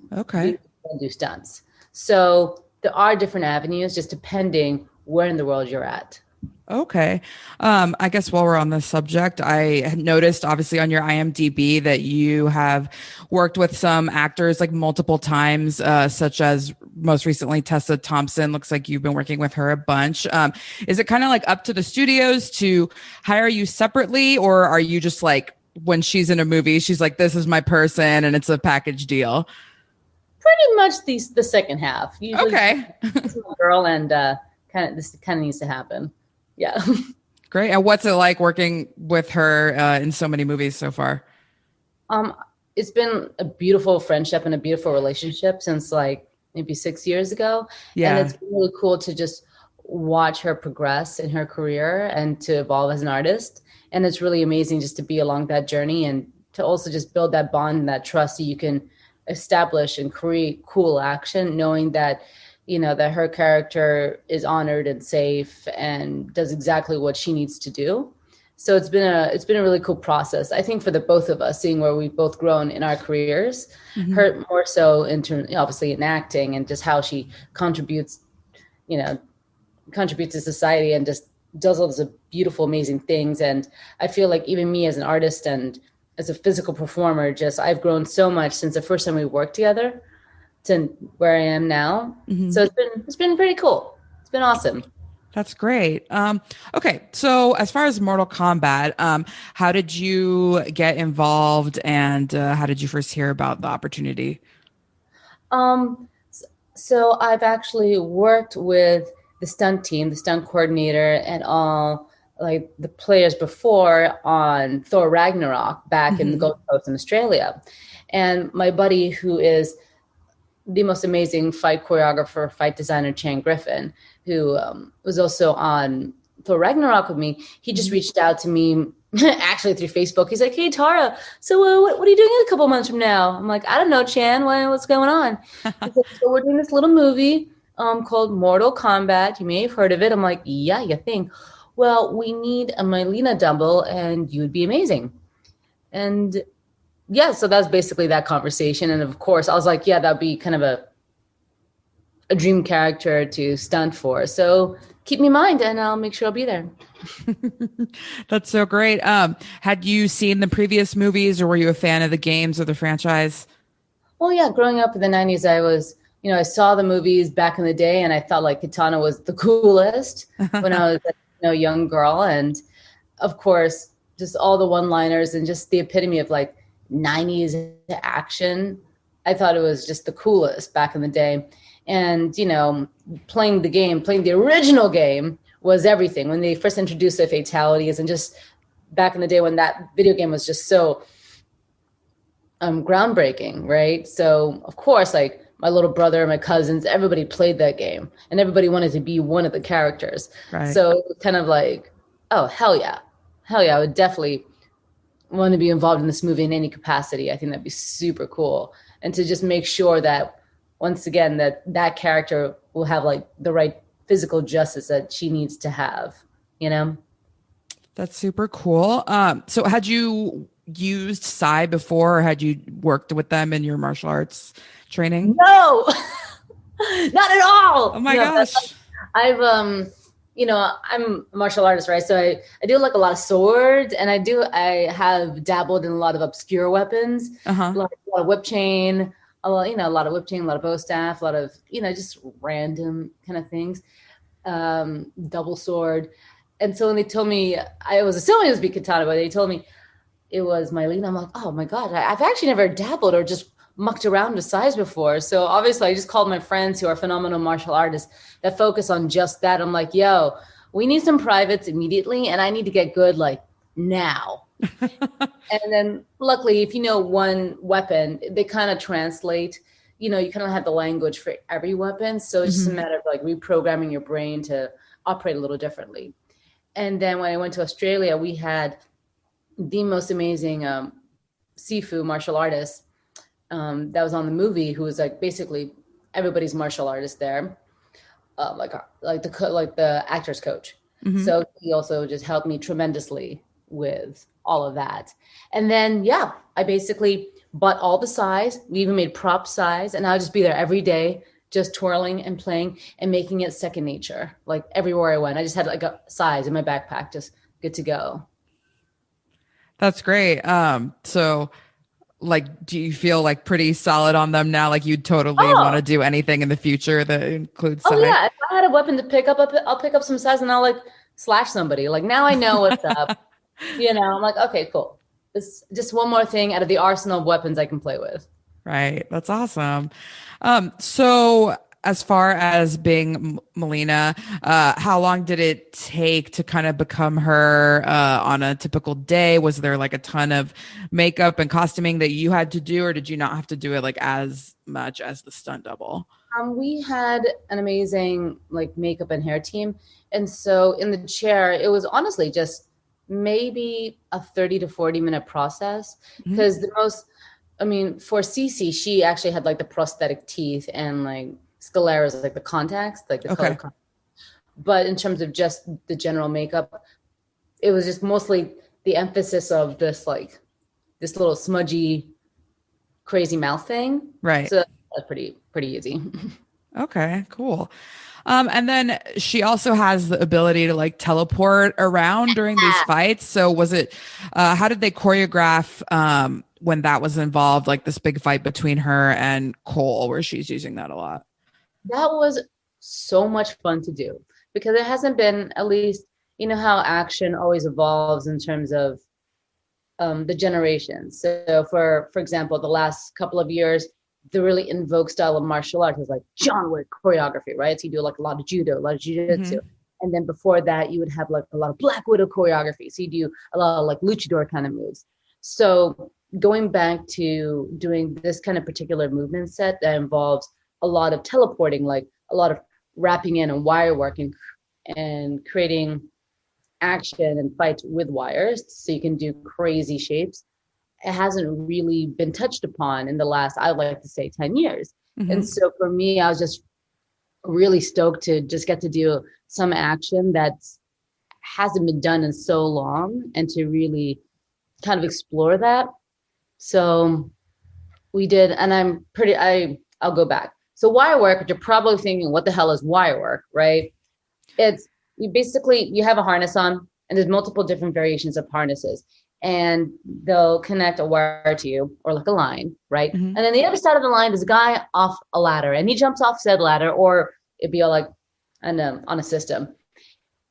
do stunts. So there are different avenues, just depending where in the world you're at. Okay. I guess while we're on this subject, I had noticed obviously on your IMDb that you have worked with some actors like multiple times, such as most recently Tessa Thompson. Looks like you've been working with her a bunch. Is it kind of like up to the studios to hire you separately, or are you just like, when she's in a movie, she's like, this is my person and it's a package deal? Pretty much the second half. Usually it's my girl, and this kind of needs to happen. Yeah. Great. And what's it like working with her in so many movies so far? It's been a beautiful friendship and a beautiful relationship since like maybe 6 years ago. Yeah. And it's really cool to just watch her progress in her career and to evolve as an artist. And it's really amazing just to be along that journey and to also just build that bond and that trust that you can establish and create cool action, knowing that that her character is honored and safe and does exactly what she needs to do. So it's been a really cool process, I think, for the both of us, seeing where we've both grown in our careers. Mm-hmm. Her more so obviously in acting and just how she contributes to society and just does all those beautiful, amazing things. And I feel like even me as an artist and as a physical performer, I've grown so much since the first time we worked together to where I am now. Mm-hmm. So it's been pretty cool. It's been awesome. That's great. Okay. So as far as Mortal Kombat, how did you get involved and how did you first hear about the opportunity? So I've actually worked with the stunt team, the stunt coordinator, and all like the players before on Thor Ragnarok back in the Gold Coast in Australia. And my buddy, who is the most amazing fight choreographer, fight designer, Chan Griffin, who was also on Thor Ragnarok with me, he just reached out to me actually through Facebook. He's like, hey, Tara, so what are you doing in a couple months from now? I'm like, I don't know, Chan, what's going on? He's like, so we're doing this little movie called Mortal Kombat. You may have heard of it. I'm like, yeah, you think? Well, we need a Mileena double, and you'd be amazing. And yeah, so that was basically that conversation. And of course, I was like, yeah, that'd be kind of a dream character to stunt for. So keep me in mind, and I'll make sure I'll be there. That's so great. Had you seen the previous movies, or were you a fan of the games or the franchise? Well, yeah, growing up in the 90s, I was, I saw the movies back in the day, and I thought like Kitana was the coolest when I was a young girl. And of course, just all the one-liners and just the epitome of like 90s action. I thought it was just the coolest back in the day. And, playing the original game was everything. When they first introduced the fatalities, and just back in the day when that video game was just so groundbreaking, right? So of course, like my little brother, my cousins, everybody played that game, and everybody wanted to be one of the characters. Right. So it was kind of like, oh, hell yeah. I would definitely want to be involved in this movie in any capacity. I think that'd be super cool. And to just make sure that, once again, that character will have like the right physical justice that she needs to have, That's super cool. So had you used Psy before, or had you worked with them in your martial arts training? No, not at all. Oh my gosh. I've, I'm a martial artist, right? So I do like a lot of swords, and I have dabbled in a lot of obscure weapons, a lot of whip chain, a lot of whip chain, a lot of bow staff, a lot of, just random kind of things, double sword. And so when they told me, I was assuming it was Katana, but they told me it was Mileena. I'm like, oh my God, I've actually never dabbled or just mucked around with size before. So obviously I just called my friends who are phenomenal martial artists that focus on just that. I'm like, yo, we need some privates immediately, and I need to get good like now. And then luckily, if you know one weapon, they kind of translate, you kind of have the language for every weapon. So it's just a matter of like reprogramming your brain to operate a little differently. And then when I went to Australia, we had the most amazing Sifu martial artist that was on the movie, who was like basically everybody's martial artist there, like the actor's coach. So he also just helped me tremendously with all of that. And then, yeah, I basically bought all the size. We even made prop size, and I'll just be there every day, just twirling and playing and making it second nature. Like everywhere I went, I just had like a size in my backpack, just good to go. That's great. So like, do you feel like pretty solid on them now? Like you'd totally want to do anything in the future that includes size? Oh yeah, if I had a weapon to pick up, I'll pick up some size, and I'll like slash somebody. Like now I know what's up. I'm like, okay, cool. It's just one more thing out of the arsenal of weapons I can play with. Right. That's awesome. So as far as being Mileena, how long did it take to kind of become her on a typical day? Was there like a ton of makeup and costuming that you had to do, or did you not have to do it like as much as the stunt double? We had an amazing like makeup and hair team. And so in the chair, it was honestly just maybe a 30 to 40 minute process, because for Cece, she actually had like the prosthetic teeth, and like sclera's like the contacts, like the color contacts. But in terms of just the general makeup, it was just mostly the emphasis of this little smudgy, crazy mouth thing. Right. So that's pretty easy. Okay, cool. And then she also has the ability to like teleport around during these fights. So was it, how did they choreograph when that was involved, like this big fight between her and Cole, where she's using that a lot? That was so much fun to do, because it hasn't been, at least, how action always evolves in terms of the generations. So for example, the last couple of years, the really in vogue style of martial arts is like John Wick choreography, right? So you do like a lot of judo, a lot of jiu-jitsu. And then before that, you would have like a lot of Black Widow choreography. So you do a lot of like luchador kind of moves. So going back to doing this kind of particular movement set that involves a lot of teleporting, like a lot of wrapping in and wire work and creating action and fights with wires, so you can do crazy shapes. It hasn't really been touched upon in the last, I would like to say, 10 years. And so for me, I was just really stoked to just get to do some action that hasn't been done in so long, and to really kind of explore that. So we did, and I'll go back. So wire work, you're probably thinking, what the hell is wire work, right? It's you have a harness on, and there's multiple different variations of harnesses, and they'll connect a wire to you, or like a line, right? And then the other side of the line is a guy off a ladder, and he jumps off said ladder, or it'd be like on a system.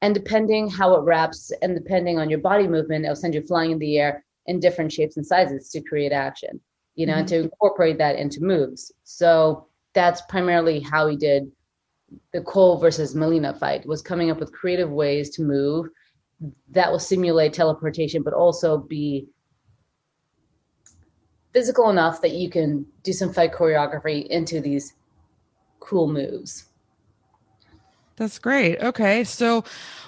And depending how it wraps, and depending on your body movement, it'll send you flying in the air in different shapes and sizes to create action, and to incorporate that into moves. So that's primarily how he did the Cole versus Melina fight, was coming up with creative ways to move that will simulate teleportation, but also be physical enough that you can do some fight choreography into these cool moves. That's great. Okay. So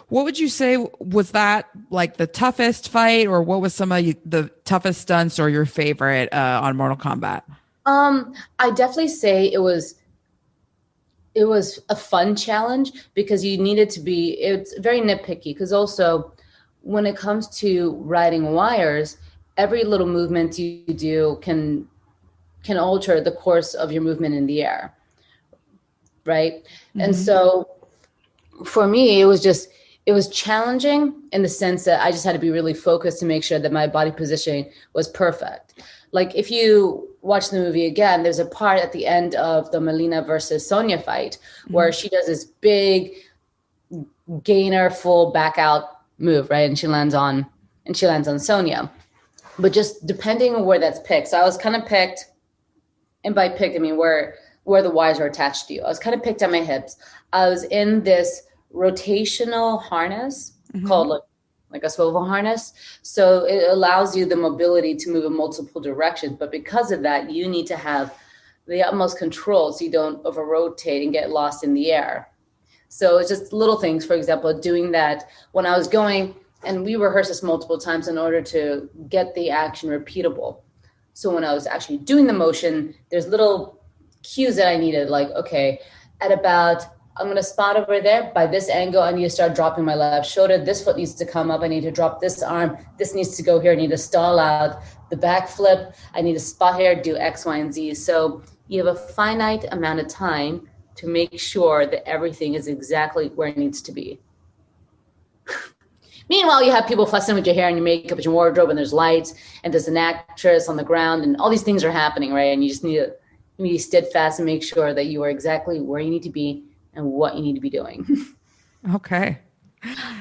what would you say, was that like the toughest fight, or what was some of the toughest stunts, or your favorite on Mortal Kombat? I definitely say it was a fun challenge, because you needed to be, it's very nitpicky, because also when it comes to riding wires, every little movement you do can alter the course of your movement in the air, right? And so for me, it was challenging in the sense that I just had to be really focused to make sure that my body positioning was perfect. Like, if you watch the movie again, there's a part at the end of the Melina versus Sonya fight where she does this big gainer full back out move, right? And she lands on Sonya. But just depending on where that's picked. So I was kind of picked, and by picked, I mean where the wires are attached to you. I was kind of picked at my hips. I was in this rotational harness called like a swivel harness. So it allows you the mobility to move in multiple directions. But because of that, you need to have the utmost control so you don't over rotate and get lost in the air. So it's just little things, for example, doing that when I was going, and we rehearsed this multiple times in order to get the action repeatable. So when I was actually doing the motion, there's little cues that I needed, like, okay, at about, I'm going to spot over there. By this angle, I need to start dropping my left shoulder. This foot needs to come up. I need to drop this arm. This needs to go here. I need to stall out the back flip. I need to spot here, do X, Y, and Z. So you have a finite amount of time to make sure that everything is exactly where it needs to be. Meanwhile, you have people fussing with your hair and your makeup and your wardrobe, and there's lights, and there's an actress on the ground, and all these things are happening, right? And you just need to be steadfast and make sure that you are exactly where you need to be and what you need to be doing. Okay.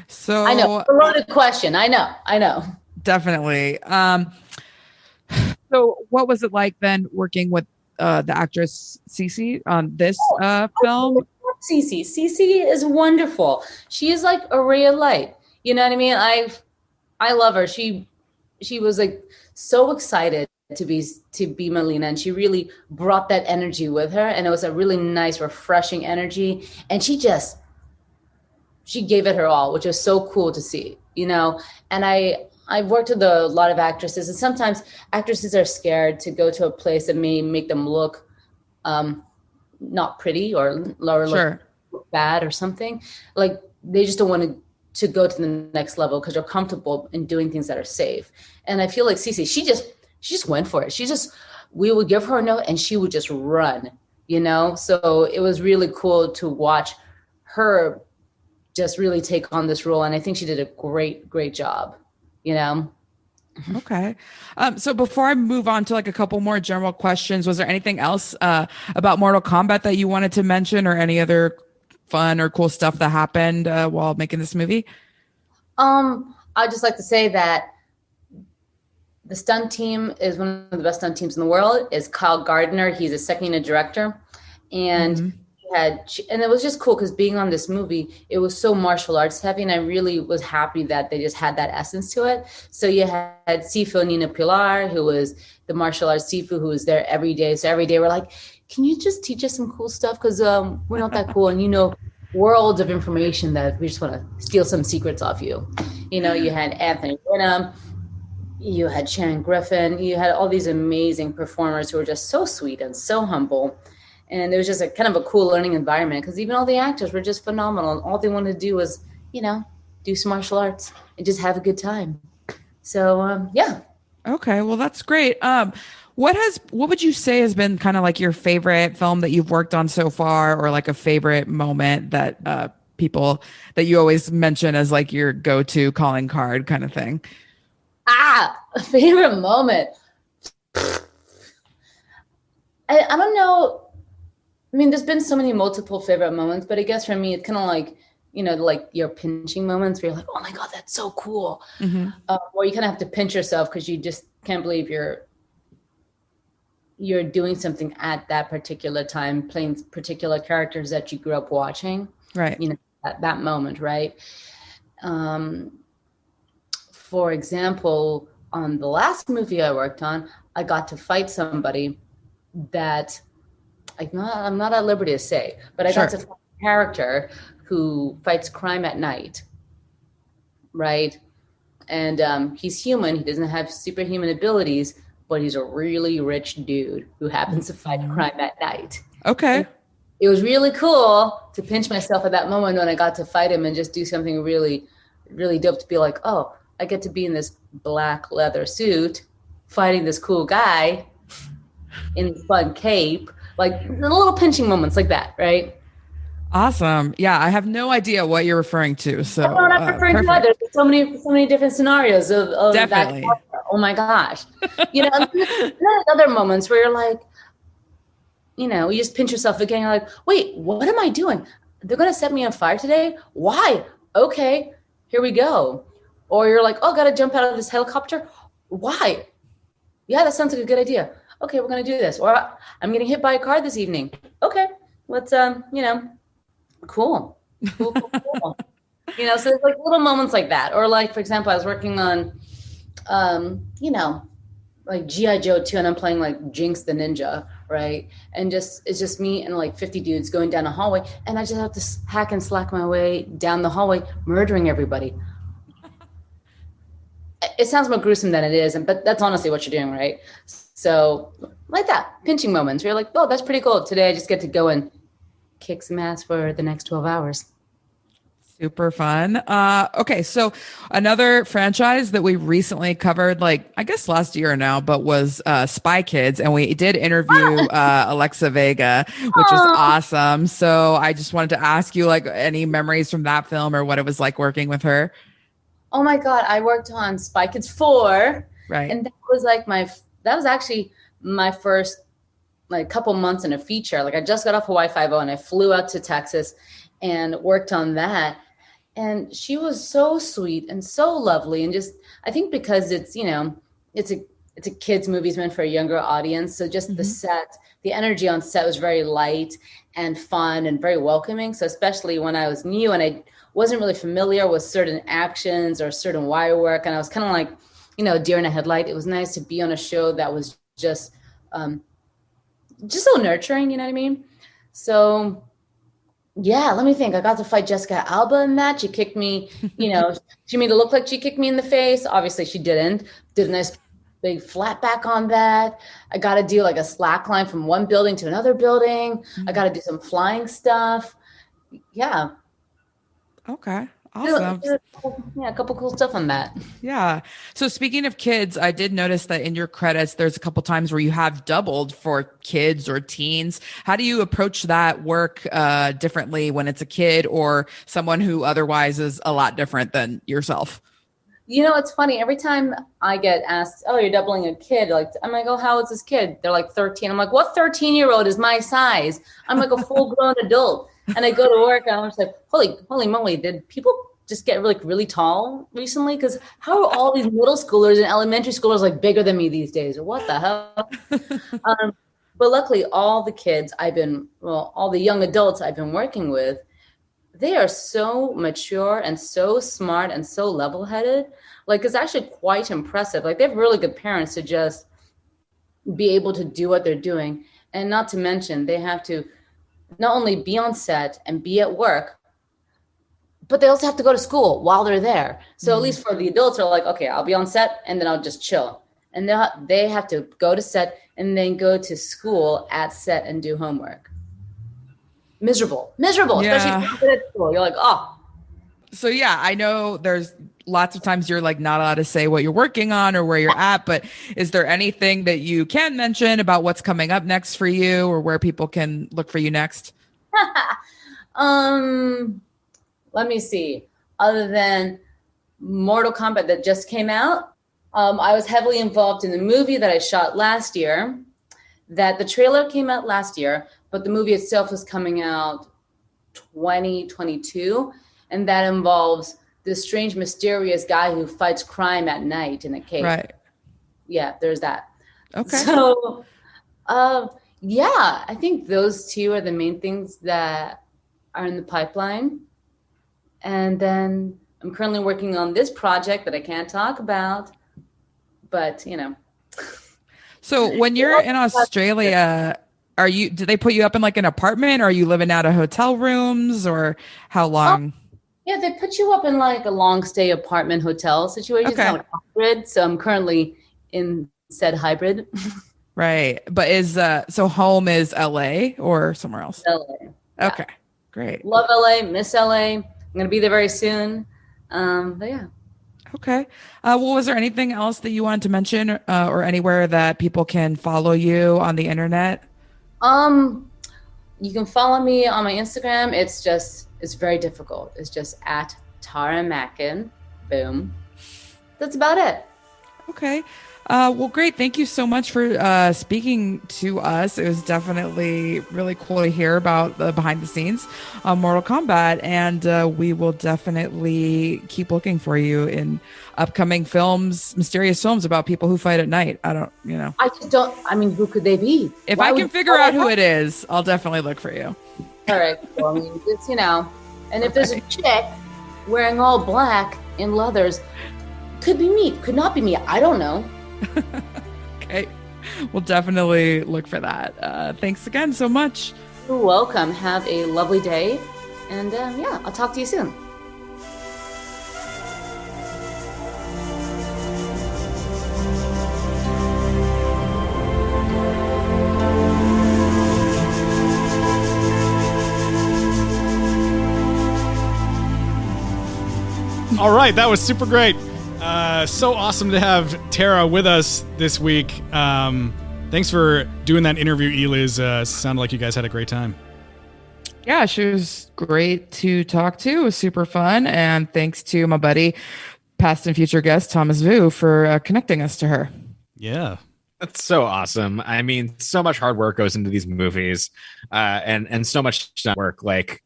So I know, a loaded question. I know. Definitely. So what was it like then working with the actress Cece on this film? Cece is wonderful. She is like a ray of light. You know what I mean? I love her. She was like so excited to be Melina, and she really brought that energy with her, and it was a really nice, refreshing energy, and she gave it her all, which was so cool to see, and I've worked with a lot of actresses, and sometimes actresses are scared to go to a place that may make them look not pretty or Sure. look bad or something. Like, they just don't want to go to the next level because they're comfortable in doing things that are safe. And I feel like Cece, she just went for it. We would give her a note and she would just run, So it was really cool to watch her just really take on this role. And I think she did a great, great job, Okay. So before I move on to like a couple more general questions, was there anything else about Mortal Kombat that you wanted to mention, or any other fun or cool stuff that happened while making this movie? I'd just like to say that the stunt team is one of the best stunt teams in the world. Is Kyle Gardner. He's a second unit director, and and it was just cool because being on this movie, it was so martial arts heavy, and I really was happy that they just had that essence to it. So you had Sifu Nina Pilar, who was the martial arts Sifu, who was there every day. So every day we're like, can you just teach us some cool stuff? Because we're not that cool, and worlds of information that we just want to steal some secrets off you. You had Anthony Wynnum, you had Sharon Griffin, you had all these amazing performers who were just so sweet and so humble. And it was just a kind of a cool learning environment because even all the actors were just phenomenal. And all they wanted to do was, do some martial arts and just have a good time. So, yeah. Okay, well, that's great. What would you say has been kind of like your favorite film that you've worked on so far, or like a favorite moment that people that you always mention as like your go-to calling card kind of thing? A favorite moment. I don't know. I mean, there's been so many multiple favorite moments, but I guess for me, it's kind of like, like your pinching moments where you're like, oh my God, that's so cool. Mm-hmm. Or you kind of have to pinch yourself because you just can't believe you're doing something at that particular time, playing particular characters that you grew up watching. Right. At that moment, right? For example, on the last movie I worked on, I got to fight somebody that I'm not at liberty to say, but I got to fight a character who fights crime at night, right? And he's human. He doesn't have superhuman abilities, but he's a really rich dude who happens to fight crime at night. Okay. It was really cool to pinch myself at that moment when I got to fight him and just do something really, really dope to be like, oh, I get to be in this black leather suit fighting this cool guy in fun cape, like little pinching moments like that, right? Awesome. Yeah, I have no idea what you're referring to. So I'm not referring to others. There's so many different scenarios of definitely. That. Oh my gosh. And then other moments where you're like, you just pinch yourself again. You're like, wait, what am I doing? They're going to set me on fire today? Why? Okay, here we go. Or you're like, oh, got to jump out of this helicopter? Why? Yeah, that sounds like a good idea. Okay, we're going to do this. Or I'm getting hit by a car this evening. Okay, let's, cool. So there's like little moments like that. Or like, for example, I was working on, like G.I. Joe 2, and I'm playing like Jinx the Ninja, right? And it's just me and like 50 dudes going down a hallway, and I just have to hack and slack my way down the hallway, murdering everybody. It sounds more gruesome than it is, but that's honestly what you're doing, right? So like that, pinching moments where you're like, oh, that's pretty cool. Today I just get to go and kick some ass for the next 12 hours. Super fun. Okay, so another franchise that we recently covered, like I guess last year now, but was Spy Kids, and we did interview Alexa Vega, which is awesome. So I just wanted to ask you, like, any memories from that film or what it was like working with her. Oh my God, I worked on Spy Kids 4, right? And that was actually my first like couple months in a feature. Like I just got off Hawaii Five-0 and I flew out to Texas and worked on that. And she was so sweet and so lovely. And just, I think because it's, it's a kid's movie, it's meant for a younger audience. So just the energy on set was very light and fun and very welcoming. So especially when I was new and I wasn't really familiar with certain actions or certain wire work. And I was kind of like, deer in a headlight. It was nice to be on a show that was just so nurturing, you know what I mean? So yeah, let me think. I got to fight Jessica Alba in that. She kicked me, she made it look like she kicked me in the face. Obviously she didn't. Did a nice big flat back on that. I got to do like a slack line from one building to another building. Mm-hmm. I got to do some flying stuff. Yeah. Okay. Awesome. Yeah, a couple cool stuff on that. Yeah. So speaking of kids, I did notice that in your credits, there's a couple times where you have doubled for kids or teens. How do you approach that work differently when it's a kid or someone who otherwise is a lot different than yourself? It's funny. Every time I get asked, oh, you're doubling a kid, like, I'm like, oh, how old is this kid? They're like 13. I'm like, what 13-year-old is my size? I'm like a full-grown adult. And I go to work and I'm just like, holy moly, did people just get really tall recently? Because how are all these middle schoolers and elementary schoolers like bigger than me these days? Or what the hell? But luckily, all the young adults I've been working with, they are so mature and so smart and so level-headed. Like, it's actually quite impressive. Like, they have really good parents to just be able to do what they're doing. And not to mention, they have to not only be on set and be at work, but they also have to go to school while they're there. So at least for the adults, they're like, okay, I'll be on set and then I'll just chill. And they have to go to set and then go to school at set and do homework. miserable, Yeah. especially if you're at school. You're like, oh. So yeah, I know there's lots of times you're like not allowed to say what you're working on or where you're at, but is there anything that you can mention about what's coming up next for you or where people can look for you next? Let me see. Other than Mortal Kombat that just came out, I was heavily involved in the movie that I shot last year. That the trailer came out last year, but the movie itself is coming out 2022. And that involves this strange, mysterious guy who fights crime at night in a cave. Right. Yeah, there's that. Okay. So, yeah, I think those two are the main things that are in the pipeline. And then I'm currently working on this project that I can't talk about, but you know. So when you're in Australia, do they put you up in like an apartment or are you living out of hotel rooms or how long? Yeah, they put you up in like a long stay apartment hotel situation. Okay. It's not hybrid, so I'm currently in said hybrid. Right. But so home is LA or somewhere else? LA. Yeah. Okay. Great. Love LA, miss LA. I'm going to be there very soon. But yeah. Okay. Well, was there anything else that you wanted to mention or anywhere that people can follow you on the internet? You can follow me on my Instagram. It's very difficult. It's just at Tara Mackin. Boom. That's about it. Okay. Well, great. Thank you so much for speaking to us. It was definitely really cool to hear about the behind the scenes on Mortal Kombat. And we will definitely keep looking for you in upcoming films, mysterious films about people who fight at night. I mean, who could they be? If I can figure out who it is, I'll definitely look for you. All right. Well, I mean, it's, and if there's a chick wearing all black in leathers, could be me, could not be me. I don't know. Okay. We'll definitely look for that. Thanks again so much. You're welcome. Have a lovely day. And yeah, I'll talk to you soon. All right, that was super great. So awesome to have Tara with us this week. Thanks for doing that interview, Eliz. Sounded like you guys had a great time. Yeah, she was great to talk to. It was super fun. And thanks to my buddy, past and future guest, Thomas Vu, for connecting us to her. Yeah. That's so awesome. I mean, so much hard work goes into these movies, and so much stunt work. Like,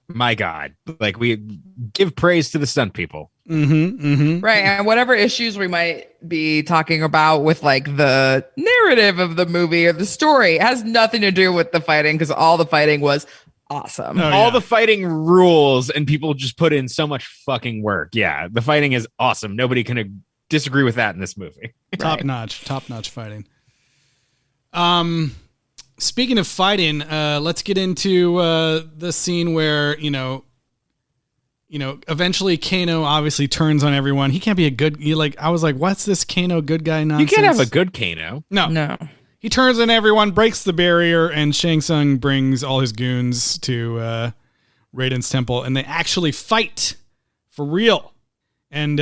my God, like we give praise to the stunt people. Right. And whatever issues we might be talking about with like the narrative of the movie or the story, it has nothing to do with the fighting because all the fighting was awesome. All the fighting rules and people just put in so much fucking work. Yeah, the fighting is awesome. Nobody can disagree with that in this movie. Top notch fighting. Speaking of fighting, let's get into the scene where, eventually Kano obviously turns on everyone. He can't be a good, I was like, what's this Kano good guy nonsense? You can't have a good Kano. No. He turns on everyone, breaks the barrier, and Shang Tsung brings all his goons to Raiden's temple, and they actually fight for real. And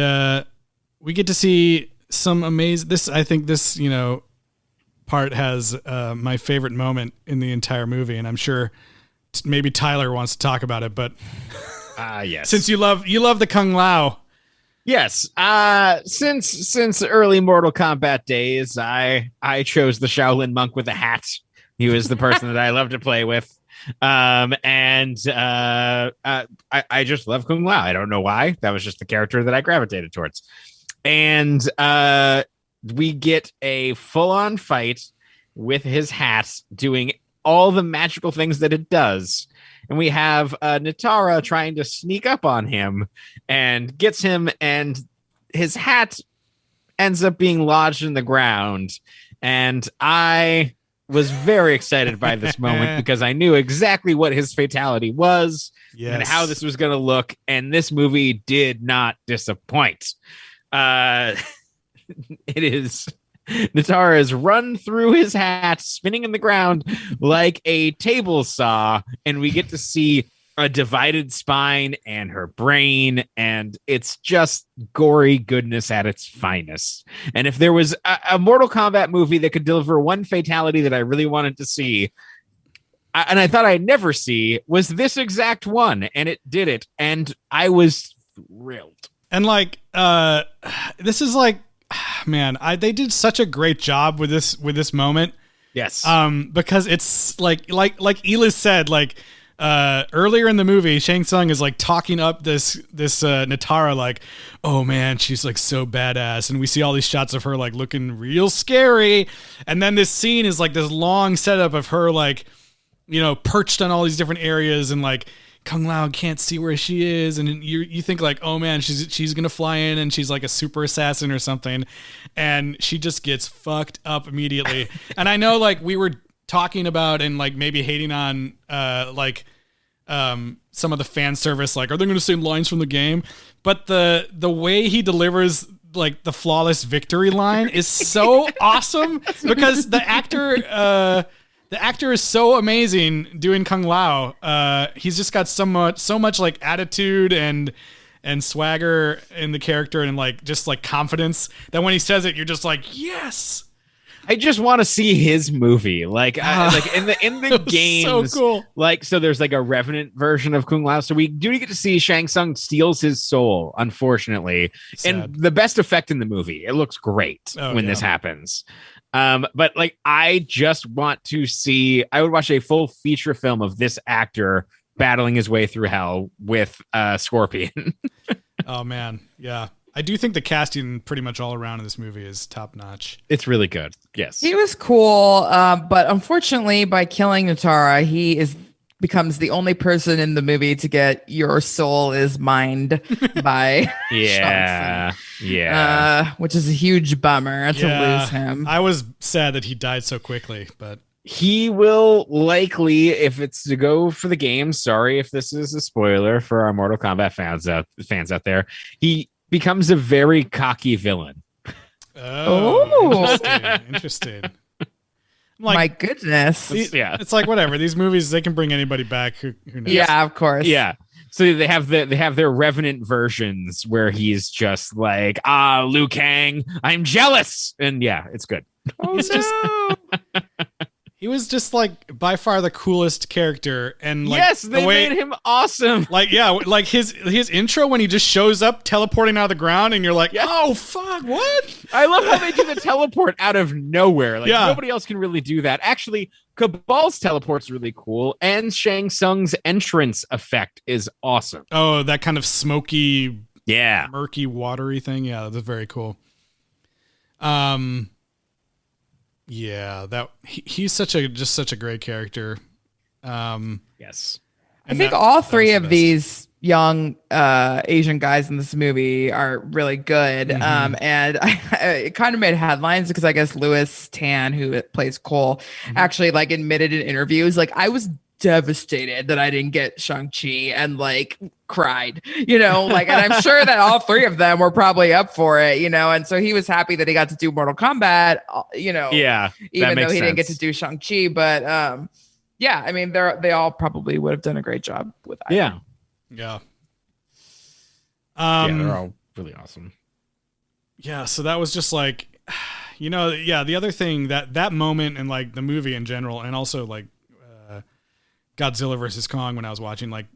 we get to see some amazing, I think this part has my favorite moment in the entire movie, and I'm sure maybe Tyler wants to talk about it, but yes, since you love the Kung Lao. Yes, since early Mortal Kombat days, I chose the Shaolin monk with a hat. He was the person that I love to play with, and I just love Kung Lao. I don't know why. That was just the character that I gravitated towards, and we get a full-on fight with his hat doing all the magical things that it does. And we have Nitara trying to sneak up on him and gets him, and his hat ends up being lodged in the ground. And I was very excited by this moment because I knew exactly what his fatality was and how this was going to look. And this movie did not disappoint. It is Natara is run through his hat, spinning in the ground like a table saw, and we get to see a divided spine and her brain, and it's just gory goodness at its finest. And if there was a Mortal Kombat movie that could deliver one fatality that I really wanted to see, and I thought I'd never see, was this exact one, and it did it, and I was thrilled. And like, this is like, man, they did such a great job with this moment. Yes. Because it's like Ela said, like, earlier in the movie, Shang Tsung is like talking up this Natara, like, oh man, she's like so badass, and we see all these shots of her like looking real scary, and then this scene is like this long setup of her like, you know, perched on all these different areas, and like Kung Lao can't see where she is, and you think like, oh man, she's gonna fly in and she's like a super assassin or something, and she just gets fucked up immediately. And I know like we were talking about and like maybe hating on some of the fan service, like, are they gonna say lines from the game? But the way he delivers like the flawless victory line is so awesome, because the actor is so amazing doing Kung Lao. He's just got so much like attitude and swagger in the character, and like just like confidence, that when he says it, you're just like, yes. I just want to see his movie, like in the games. So cool. Like, so there's like a Revenant version of Kung Lao, so we do get to see Shang Tsung steals his soul, unfortunately. Sad. And the best effect in the movie. It looks great when this happens. But like, I just want to see. I would watch a full feature film of this actor battling his way through hell with Scorpion. Oh man, yeah. I do think the casting pretty much all around in this movie is top notch. It's really good. Yes. He was cool, but unfortunately, by killing Natara, he becomes the only person in the movie to get your soul is mined by yeah. Which is a huge bummer to lose him. I was sad that he died so quickly, but he will likely, if it's to go for the game, sorry if this is a spoiler for our Mortal Kombat fans out there, he becomes a very cocky villain. Oh, interesting. Like, my goodness. It's like, whatever. These movies, they can bring anybody back. Who knows? Yeah, of course. Yeah. So they have their Revenant versions where he's just like, Liu Kang, I'm jealous. And yeah, it's good. Oh, he was just like by far the coolest character, and like, yes, they made him awesome. Like, yeah, like his intro when he just shows up teleporting out of the ground, and you're like, oh fuck, what? I love how they do the teleport out of nowhere. Like, nobody else can really do that. Actually, Cabal's teleport's really cool, and Shang Tsung's entrance effect is awesome. Oh, that kind of smoky, yeah, murky, watery thing. Yeah, that's very cool. Yeah, that he's such a great character. Yes, I think all three of these young Asian guys in this movie are really good. Mm-hmm. And it kind of made headlines because I guess Louis Tan, who plays Cole, actually like admitted in interviews, like, I was devastated that I didn't get Shang-Chi, and like cried, you know, like, and I'm sure that all three of them were probably up for it, you know, and so he was happy that he got to do Mortal Kombat, you know, even though he didn't get to do Shang-Chi, but yeah, I mean, they all probably would have done a great job with that. Yeah. Yeah, they're all really awesome. Yeah, so that was just like, you know, yeah, the other thing that moment and like the movie in general, and also like Godzilla versus Kong, when I was watching, like,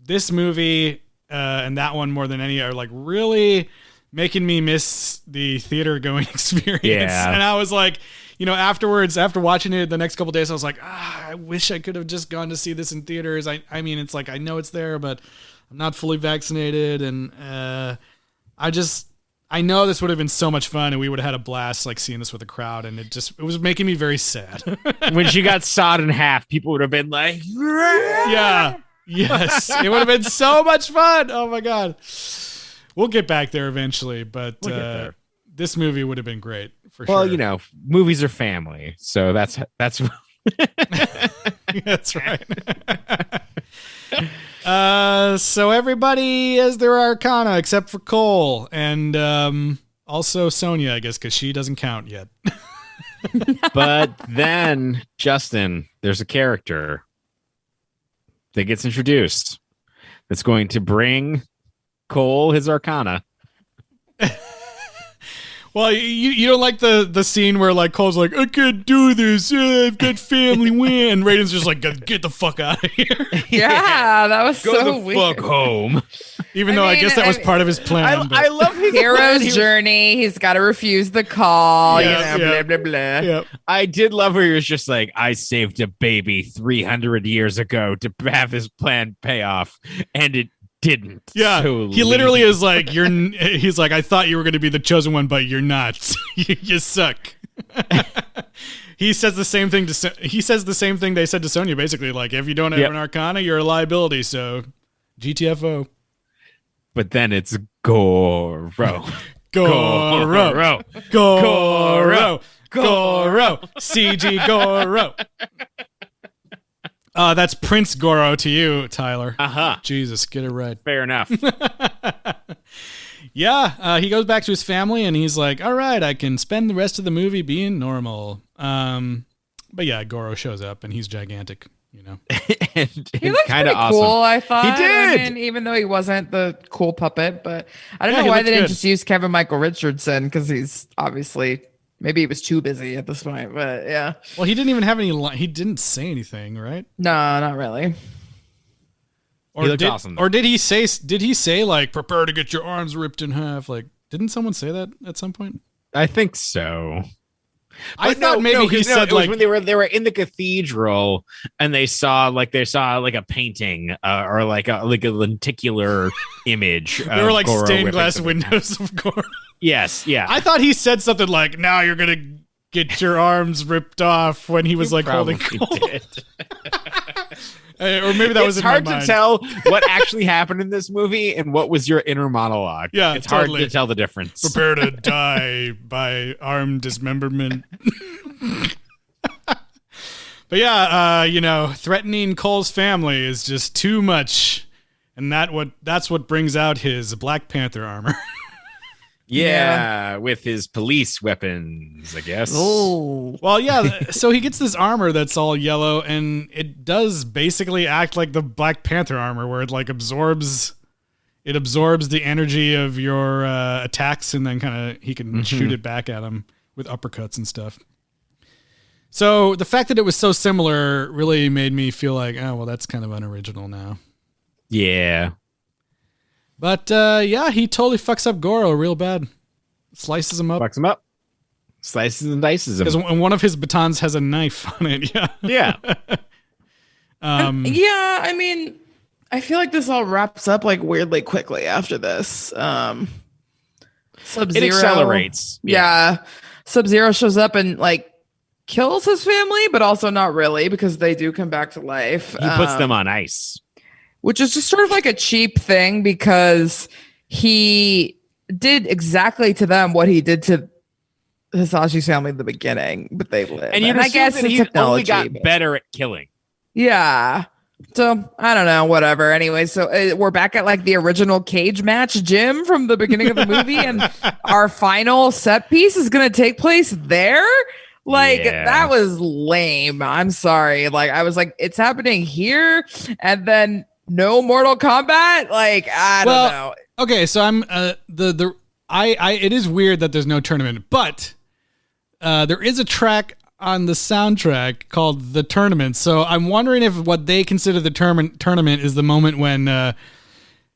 this movie and that one more than any are like really making me miss the theater going experience. Yeah. And I was like, you know, afterwards, after watching it the next couple of days, I was like, I wish I could have just gone to see this in theaters. I mean, it's like, I know it's there, but I'm not fully vaccinated, and I know this would have been so much fun, and we would have had a blast, like, seeing this with a crowd, and it was making me very sad. When she got sawed in half, people would have been like, yeah, yes, it would have been so much fun. Oh my god, we'll get back there eventually, but this movie would have been great for sure. Well, you know, movies are family, so that's that's right. So everybody has their Arcana except for Cole, and also Sonya, I guess, because she doesn't count yet. But then, Justin, there's a character that gets introduced that's going to bring Cole his Arcana. Well, you don't like the scene where like Cole's like, I can't do this. I've got family win. And Raiden's just like, get the fuck out of here. Yeah, that was Go so the weird. fuck home. Even though I guess that was part of his plan. I love his Hero's journey. He's got to refuse the call. Yeah, you know, yeah. blah blah blah. Yep. I did love where he was just like, I saved a baby 300 years ago to have this plan pay off, and it didn't. Yeah, So he literally is like, he's like, I thought you were going to be the chosen one, but you're not. You suck. He says the same thing they said to Sonya, basically, like, if you don't have an Arcana, you're a liability, so GTFO. But then it's Goro. Goro. CG Goro. That's Prince Goro to you, Tyler. Uh-huh. Jesus, get it right. Fair enough. Yeah, he goes back to his family and he's like, all right, I can spend the rest of the movie being normal. But yeah, Goro shows up and he's gigantic, you know. and He looked kind pretty of awesome. cool, I thought. He did. I mean, even though he wasn't the cool puppet, but I don't Yeah, know he why looked they didn't good. just use Kevin Michael Richardson because he's obviously maybe he was too busy at this point. But yeah, Well, he didn't even have any he didn't say anything, right? no, not really. Or He looked did, awesome, though. Or did he say like, prepare to get your arms ripped in half? Like, didn't someone say that at some point? I think so. I But thought maybe he said it was like, when they were in the cathedral and they saw like a painting or like a lenticular image. they were like Goro stained whipping glass something. windows of Goro. Yes, yeah. I thought he said something like, now you're going to get your arms ripped off when he was like holding Probably Cole. did. Or maybe that was It's in hard my to mind. tell what actually happened in this movie and what was your inner monologue. Yeah, it's totally. hard to tell the difference. Prepare to die by arm dismemberment. But yeah, threatening Cole's family is just too much. And that's what brings out his Black Panther armor. Yeah, with his police weapons, I guess. Oh, Well, yeah, so he gets this armor that's all yellow, and it does basically act like the Black Panther armor, where it like absorbs the energy of your attacks, and then kind of he can shoot it back at him with uppercuts and stuff. So the fact that it was so similar really made me feel like, oh, well, that's kind of unoriginal now. Yeah. But yeah, he totally fucks up Goro real bad. Slices him up. Fucks him up. Slices and dices him. Because one of his batons has a knife on it. Yeah. Yeah. yeah. I mean, I feel like this all wraps up like weirdly quickly after this. It Sub-Zero accelerates. Yeah. Sub-Zero shows up and like kills his family, but also not really because they do come back to life. He puts them on ice. Which is just sort of like a cheap thing because he did exactly to them what he did to Hisashi's family in the beginning, but they live. And I guess he only got better at killing. Yeah. So I don't know, whatever. Anyway, so we're back at like the original cage match gym from the beginning of the movie, and our final set piece is going to take place there. Like that was lame. I'm sorry. Like I was like, it's happening here, and then no Mortal Kombat. Like I don't know. Okay, so I'm it is weird that there's no tournament, but there is a track on the soundtrack called The Tournament. So I'm wondering if what they consider the tournament is the moment when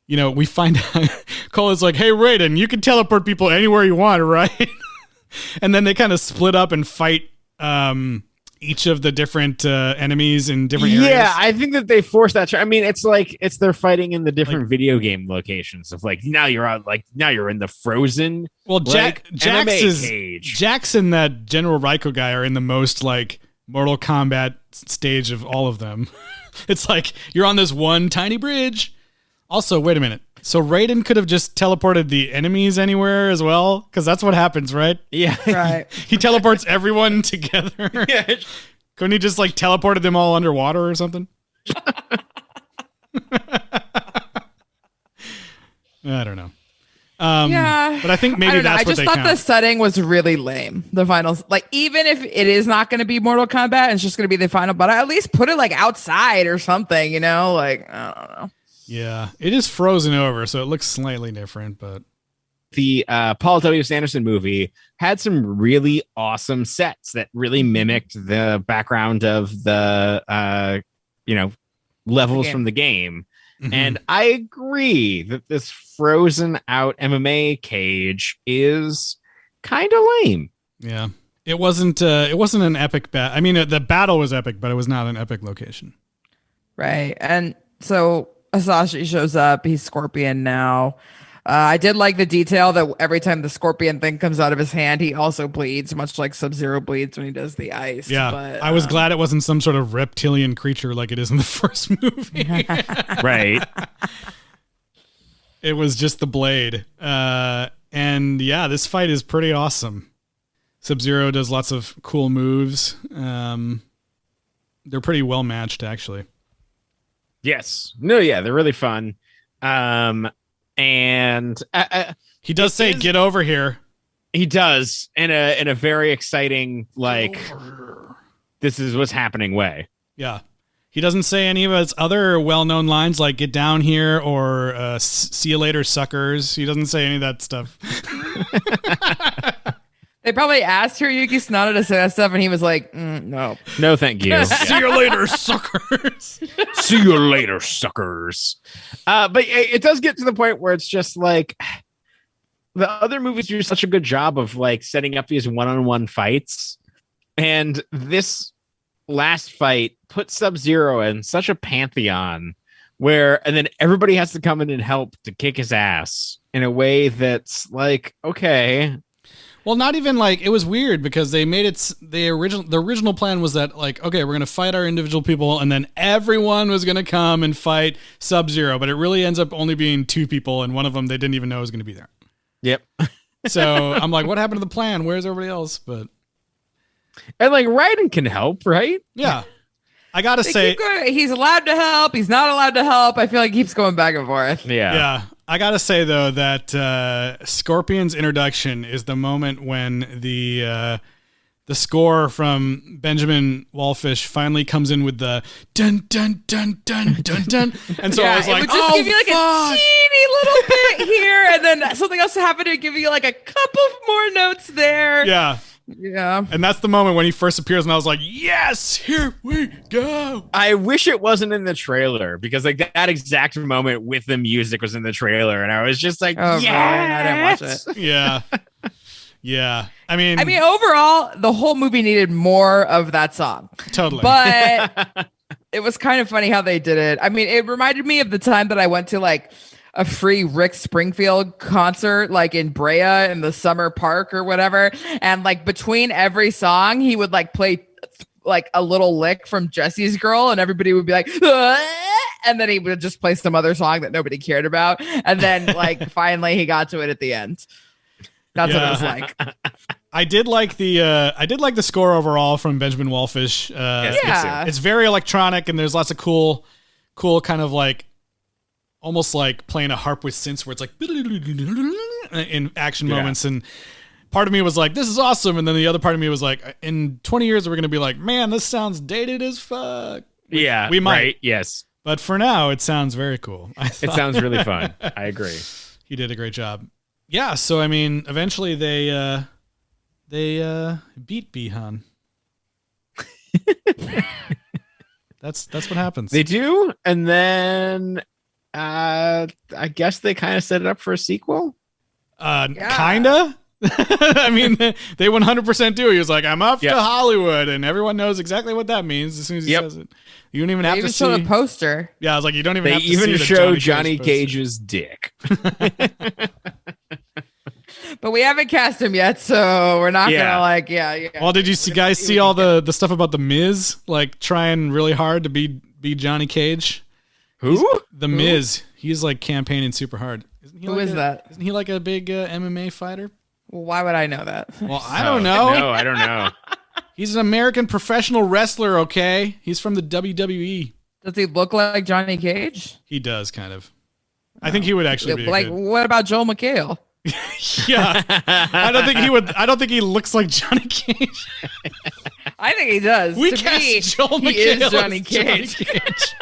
we find out Cole is like, "Hey Raiden, you can teleport people anywhere you want, right?" And then they kind of split up and fight each of the different enemies in different areas. Yeah, I think that they force that. I mean, it's like they're fighting in the different video game locations of like now you're in the Frozen. Well, MMA Jax and that General Raiko guy are in the most like Mortal Kombat stage of all of them. It's like you're on this one tiny bridge. Also, wait a minute. So Raiden could have just teleported the enemies anywhere as well, because that's what happens, right? Yeah, right. He teleports everyone together. Yeah. Couldn't he just like teleported them all underwater or something? I don't know. Yeah, but I think maybe I don't know. that's I what just they thought count. the setting was really lame. The finals, like, even if it is not going to be Mortal Kombat, and it's just going to be the final, but I at least put it like outside or something, you know? Like, I don't know. Yeah, it is frozen over, so it looks slightly different, but The Paul W. Sanderson movie had some really awesome sets that really mimicked the background of the levels game. from the game. Mhm. And I agree that this frozen out MMA cage is kind of lame. yeah, it wasn't an epic battle. I mean, the battle was epic, but it was not an epic location. Right. And so Asashi shows up. He's Scorpion now. I did like the detail that every time the Scorpion thing comes out of his hand, he also bleeds, much like Sub-Zero bleeds when he does the ice. Yeah, but, I was glad it wasn't some sort of reptilian creature like it is in the first movie. Right. It was just the blade. And yeah, this fight is pretty awesome. Sub-Zero does lots of cool moves. They're pretty well matched, actually. Yes. No, yeah, they're really fun. And He does say, "Get over here." he does in a very exciting, like, this is what's happening way. Yeah. He doesn't say any of his other well-known lines like "Get down here" or "See you later, suckers." He doesn't say any of that stuff. They probably asked Hiroyuki Sanada to say that stuff, and he was like, no. No, thank you. See you later, suckers. See you later, suckers. But it does get to the point where it's just like the other movies do such a good job of like setting up these one-on-one fights, and this last fight put Sub-Zero in such a pantheon and then everybody has to come in and help to kick his ass in a way that's like, okay. Well, not even like, it was weird because they made it, the original plan was that like, okay, we're going to fight our individual people and then everyone was going to come and fight Sub-Zero, but it really ends up only being two people, and one of them they didn't even know was going to be there. Yep. So I'm like, what happened to the plan? Where's everybody else? But And like Raiden can help, right? yeah, I got to say, He's allowed to help. He's not allowed to help. I feel like he keeps going back and forth. yeah, I got to say though that Scorpion's introduction is the moment when the score from Benjamin Wallfish finally comes in with the dun dun dun dun dun dun, and so I was like, it would just give you like a teeny little bit here, and then something else happened to give you like a couple more notes there. yeah. Yeah. And that's the moment when he first appears, and I was like, yes, here we go. I wish it wasn't in the trailer, because like that exact moment with the music was in the trailer, and I was just like, Oh, yeah, Brian, I didn't watch it. Yeah. Yeah. I mean, Overall, the whole movie needed more of that song. totally. But it was kind of funny how they did it. I mean, it reminded me of the time that I went to like a free Rick Springfield concert, like in Brea in the summer park or whatever. And like between every song, he would like play like a little lick from Jesse's Girl, and everybody would be like, and then he would just play some other song that nobody cared about. And then like finally he got to it at the end. That's what it was like. I did like the score overall from Benjamin Wallfish. It's very electronic, and there's lots of cool kind of like almost like playing a harp with synths where it's like in action moments. And part of me was like, this is awesome. And then the other part of me was like, in 20 years, we're going to be like, man, this sounds dated as fuck. Yeah, we might. Right, yes. But for now, it sounds very cool. It sounds really fun. I agree. He did a great job. Yeah. So, I mean, eventually they beat Bihan. That's what happens. They do. And then I guess they kind of set it up for a sequel. Kinda. I mean, they 100% do. He was like, I'm off to Hollywood, and everyone knows exactly what that means as soon as he says it. You don't even have to see the poster. Yeah, I was like, you don't even have to see. They even the show Johnny Cage's dick. But we haven't cast him yet, so we're not gonna like, Well, did you guys see all the stuff about the Miz, like trying really hard to be Johnny Cage? Who? The Miz. He's like campaigning super hard. Who is that? Isn't he like a big MMA fighter? Well, why would I know that? Well, I don't know. No, I don't know. He's an American professional wrestler, okay? He's from the WWE. Does he look like Johnny Cage? He does, kind of. I think he would actually be like, good. what about Joel McHale? Yeah, I don't think he would. I don't think he looks like Johnny Cage. I think he does. We To cast me, Joel he McHale is Johnny as Cage.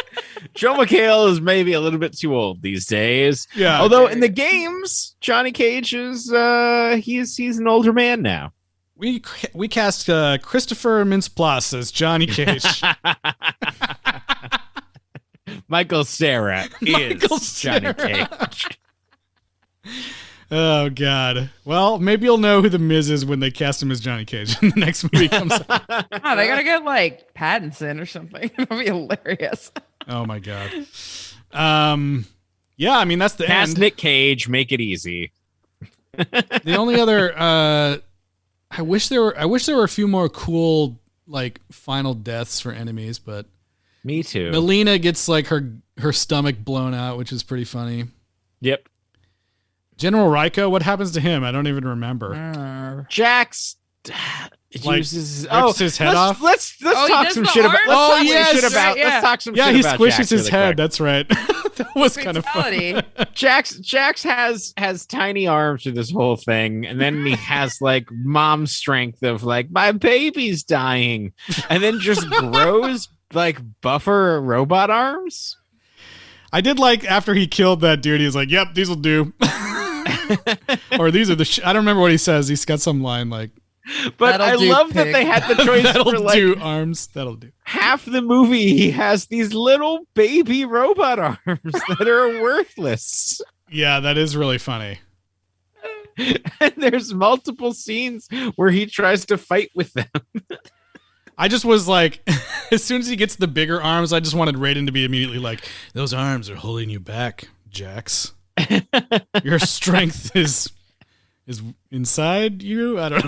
Joe McHale is maybe a little bit too old these days. Yeah. Although in the games, Johnny Cage is he's an older man now. We cast Christopher Mintz-Plasse as Johnny Cage. Michael Cera Michael is Johnny Cera. Cage. Oh God. Well, maybe you'll know who the Miz is when they cast him as Johnny Cage when the next movie comes out. Oh, they gotta get like Pattinson or something. It'll be hilarious. Oh my God. Yeah, I mean that's the Cast end. Nick Cage, make it easy. The only other I wish there were a few more cool like final deaths for enemies, but Me too. Melina gets like her stomach blown out, which is pretty funny. Yep. General Raiko, what happens to him? I don't even remember. Jax Like, uses rips his head off? Let's he talk does some the shit about. arm? Let's Oh, talk some yes, shit about. right, yeah. Let's talk some Yeah, shit he about squishes Jax his really head. quick. That's right. That was kind of funny. Fatality. Jax has tiny arms through this whole thing, and then he has like mom strength of like my baby's dying, and then just grows like buffer robot arms. I did like after he killed that dude, he was like, "Yep, these will do." Or these are the. I don't remember what he says. He's got some line like, But That'll I do, love that pig. they had the choice "That'll for like do arms. That'll do." half the movie. He has these little baby robot arms that are worthless. Yeah, that is really funny. And there's multiple scenes where he tries to fight with them. I just was like, as soon as he gets the bigger arms, I just wanted Raiden to be immediately like, "Those arms are holding you back, Jax. Your strength is inside you." I don't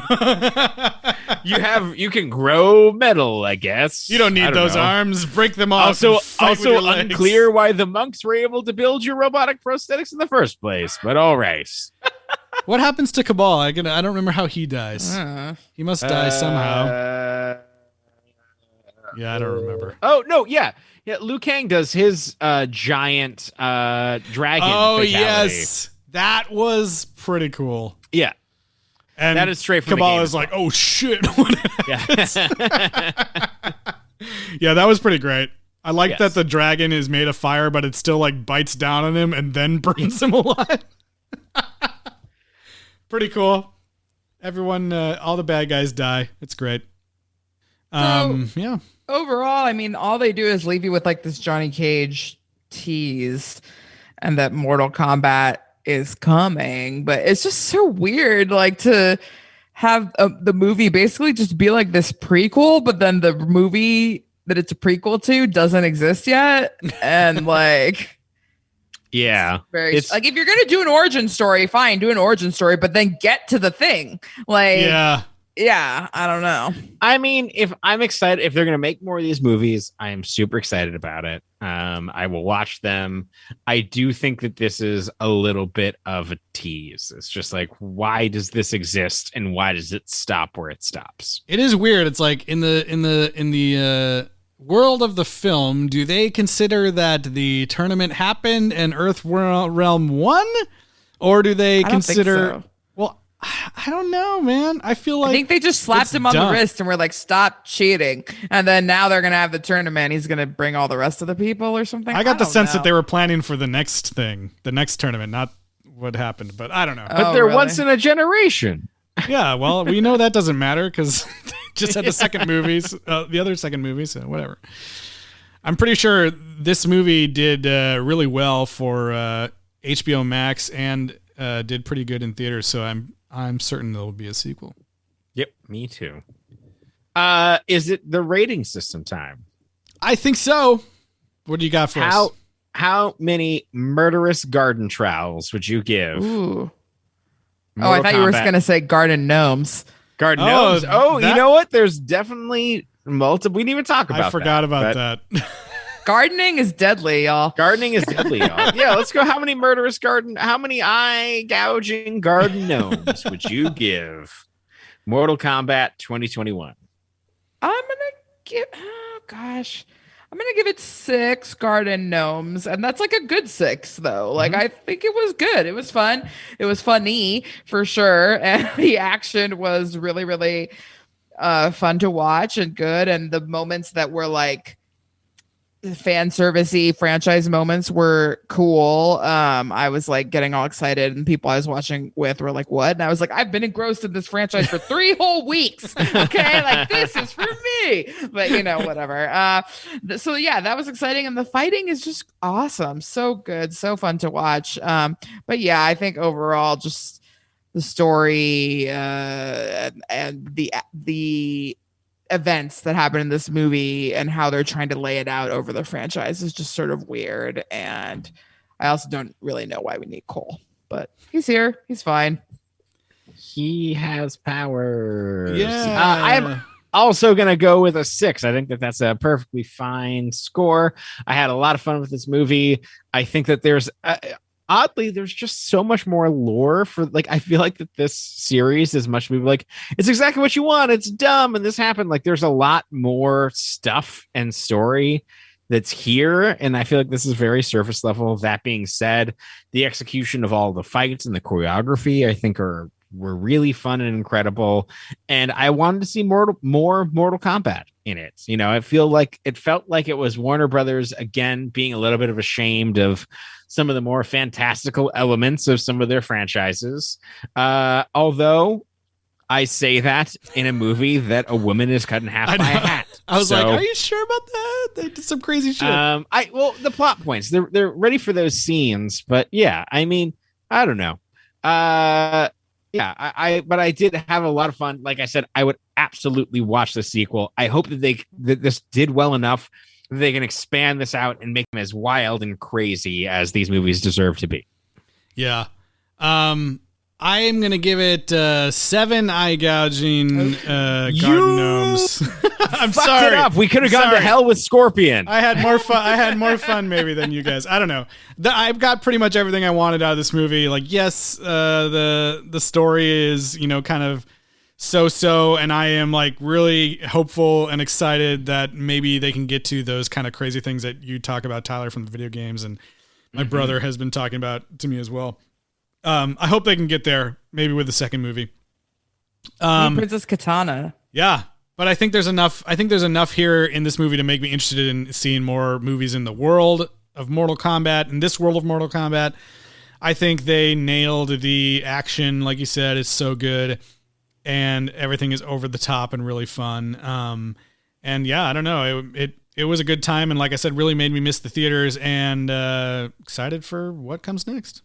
know. You can grow metal, I guess. You don't need I those know. arms. Break them off. and fight with Also your legs. unclear why the monks were able to build your robotic prosthetics in the first place, but all right. What happens to Cabal? I don't remember how he dies. He must die somehow. Yeah, I don't remember. Oh no, yeah. Liu Kang does his giant dragon. Oh fatality. yes, that was pretty cool. Yeah. And That is straight from the Cabal game is as like, "Oh shit!" What Yeah. Yeah, that was pretty great. I like Yes. that the dragon is made of fire, but it still like bites down on him and then burns him alive. Pretty cool. Everyone, all the bad guys die. It's great. Yeah. Overall, I mean, all they do is leave you with like this Johnny Cage tease and that Mortal Kombat is coming. But it's just so weird, like to have the movie basically just be like this prequel, but then the movie that it's a prequel to doesn't exist yet. And like, Yeah. very It's- like if you're going to do an origin story, fine, do an origin story, but then get to the thing. Like, Yeah. I don't know. I mean, if I'm excited, if they're going to make more of these movies, I am super excited about it. I will watch them. I do think that this is a little bit of a tease. It's just like, why does this exist, and why does it stop where it stops? It is weird. It's like in the world of the film, do they consider that the tournament happened and Earth Realm won, or do they I don't consider? think so. Well, I don't know, man. I feel like I think they just slapped it's him on dumb. the wrist and were like, "Stop cheating!" And then now they're gonna have the tournament. He's gonna bring all the rest of the people or something. I got the don't sense know. that they were planning for the next thing, the next tournament, not what happened. But I don't know. But Oh, they're really? once in a generation. Yeah, well, we know that doesn't matter because they just had the second movies, the other second movie, so whatever. I'm pretty sure this movie did really well for HBO Max and did pretty good in theaters. So I'm certain there will be a sequel. Yep, me too. Is it the rating system time? I think so. What do you got for us? How many murderous garden trowels would you give? Ooh. I Mortal thought you were Kombat gonna say garden gnomes. garden Oh, gnomes. Oh, that- you know what? There's definitely multiple. We didn't even talk about. I forgot about but that. Gardening is deadly, y'all. Gardening is deadly, y'all. Yeah, let's go. How many eye gouging garden gnomes would you give Mortal Kombat 2021? I'm gonna give. Oh gosh, I'm gonna give it 6 garden gnomes, and that's like a good 6 though. Like I think it was good. It was fun. It was funny for sure, and the action was really, really fun to watch and good. And the moments that were like fan servicey franchise moments were cool. I was like getting all excited, and people I was watching with were like, "What?" And I was like, "I've been engrossed in this franchise for 3 whole weeks. Okay, like this is for me." But whatever. So yeah, that was exciting, and the fighting is just awesome, so good, so fun to watch. But yeah, I think overall, just the story and the events that happen in this movie and how they're trying to lay it out over the franchise is just sort of weird. And I also don't really know why we need Cole, but he's here. He's fine. He has powers. Yeah. I'm also going to go with a 6. I think that's a perfectly fine score. I had a lot of fun with this movie. I think that there's oddly, there's just so much more lore for like, I feel like that this series is much like, it's exactly what you want. It's dumb. And this happened. Like there's a lot more stuff and story that's here. And I feel like this is very surface level. That being said, the execution of all the fights and the choreography, I think were really fun and incredible. And I wanted to see more Mortal Kombat in it. I feel like it felt like it was Warner Brothers again being a little bit of ashamed of some of the more fantastical elements of some of their franchises. Although I say that in a movie that a woman is cut in half by a hat. I was like, are you sure about that? They did some crazy shit. The plot points, they're ready for those scenes, but yeah, I mean, I don't know. But I did have a lot of fun. Like I said, I would absolutely watch the sequel. I hope that this did well enough that they can expand this out and make them as wild and crazy as these movies deserve to be. Yeah. I am going to give it 7 eye gouging garden gnomes. I'm sorry. It up. We could have gone to hell with Scorpion. I had more fun maybe than you guys. I don't know. I've got pretty much everything I wanted out of this movie. Like, yes, the story is, kind of so, and I am like really hopeful and excited that maybe they can get to those kind of crazy things that you talk about, Tyler, from the video games, and my brother has been talking about to me as well. I hope they can get there, maybe with the second movie. Princess Katana. Yeah, but I think there's enough. I think there's enough here in this movie to make me interested in seeing more movies in the world of Mortal Kombat. In this world of Mortal Kombat, I think they nailed the action. Like you said, it's so good, and everything is over the top and really fun. And yeah, I don't know. It was a good time, and like I said, really made me miss the theaters, and excited for what comes next.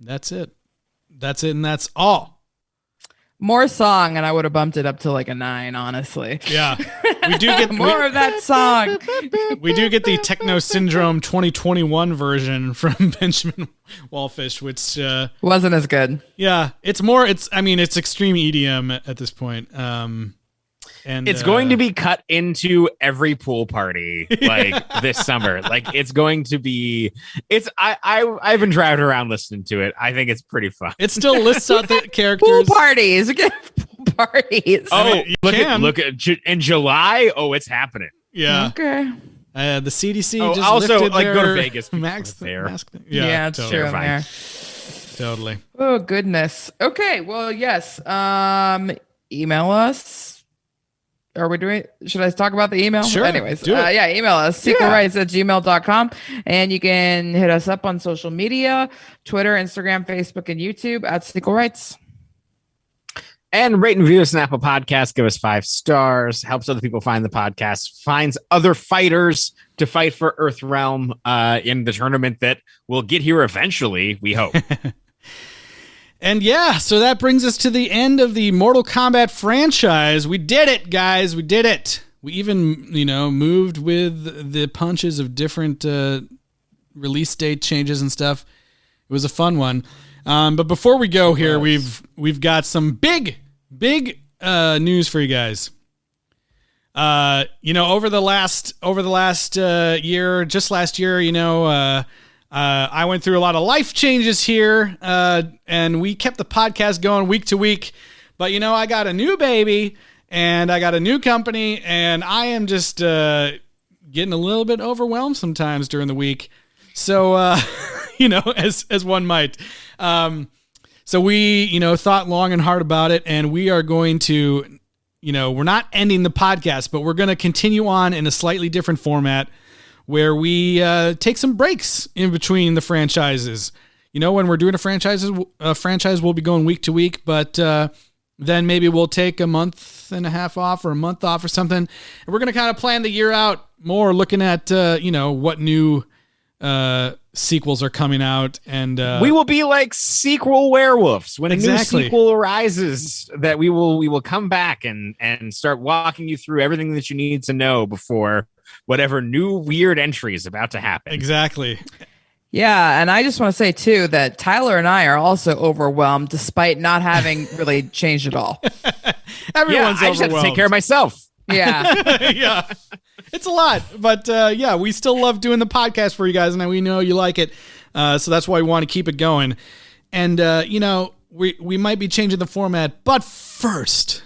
That's it, and that's all. More song, and I would have bumped it up to like a 9, honestly. Yeah, we do get more of that song. We do get the Techno Syndrome 2021 version from Benjamin Wallfish, which wasn't as good. Yeah, it's extreme EDM at this point. And it's going to be cut into every pool party this summer. Like it's going to be. I've been driving around listening to it. I think it's pretty fun. It still lists out the characters. Pool parties. We get pool parties. Oh, look at in July. Oh, it's happening. Yeah. Okay. The CDC just also lifted their go to Vegas. mask. Yeah, it's totally. true. There. Totally. Oh goodness. Okay. Well, yes. Email us. Should I talk about the email? Sure. Anyways, email us, sequelrights@gmail.com. And you can hit us up on social media, Twitter, Instagram, Facebook, and YouTube at Sequel Rights. And rate and review us on Apple Podcasts. Give us 5 stars. Helps other people find the podcast. Finds other fighters to fight for Earthrealm in the tournament that will get here eventually, we hope. And yeah, so that brings us to the end of the Mortal Kombat franchise. We did it, guys. We did it. We even, moved with the punches of different release date changes and stuff. It was a fun one. But before we go here, we've got some big news for you guys. Over the last year, just last year, I went through a lot of life changes here, and we kept the podcast going week to week. But, I got a new baby, and I got a new company, and I am just getting a little bit overwhelmed sometimes during the week. So, as one might. So we, thought long and hard about it, and we are going to, we're not ending the podcast, but we're going to continue on in a slightly different format where we take some breaks in between the franchises. When we're doing a franchise, we'll be going week to week, but then maybe we'll take a month and a half off or a month off or something. And we're going to kind of plan the year out more, looking at, what new sequels are coming out. And we will be like sequel werewolves. When a new sequel arises, that we will come back and start walking you through everything that you need to know before whatever new weird entry is about to happen. Exactly. Yeah, and I just want to say, too, that Tyler and I are also overwhelmed despite not having really changed at all. Everyone's I just have to take care of myself. Yeah. Yeah. It's a lot. But, we still love doing the podcast for you guys, and we know you like it. So that's why we want to keep it going. And, we might be changing the format. But first,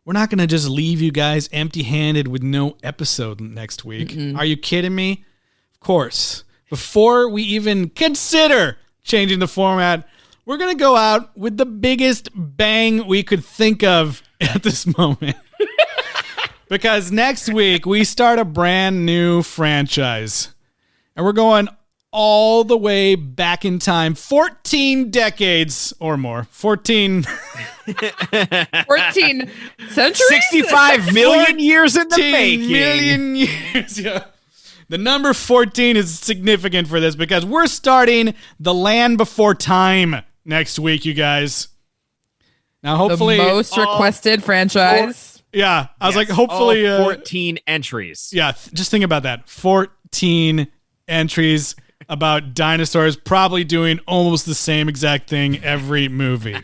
we're not going to just leave you guys empty-handed with no episode next week. Mm-mm. Are you kidding me? Of course. Before we even consider changing the format, we're going to go out with the biggest bang we could think of at this moment. Because next week, we start a brand new franchise. And we're going all the way back in time, 14 decades or more. 14 centuries? 65 million years in the making. Million years, yeah. The number 14 is significant for this because we're starting The Land Before Time next week, you guys. Now, hopefully... The most requested franchise. Yeah, I was like, hopefully... 14 entries. Yeah, just think about that. 14 entries about dinosaurs probably doing almost the same exact thing every movie.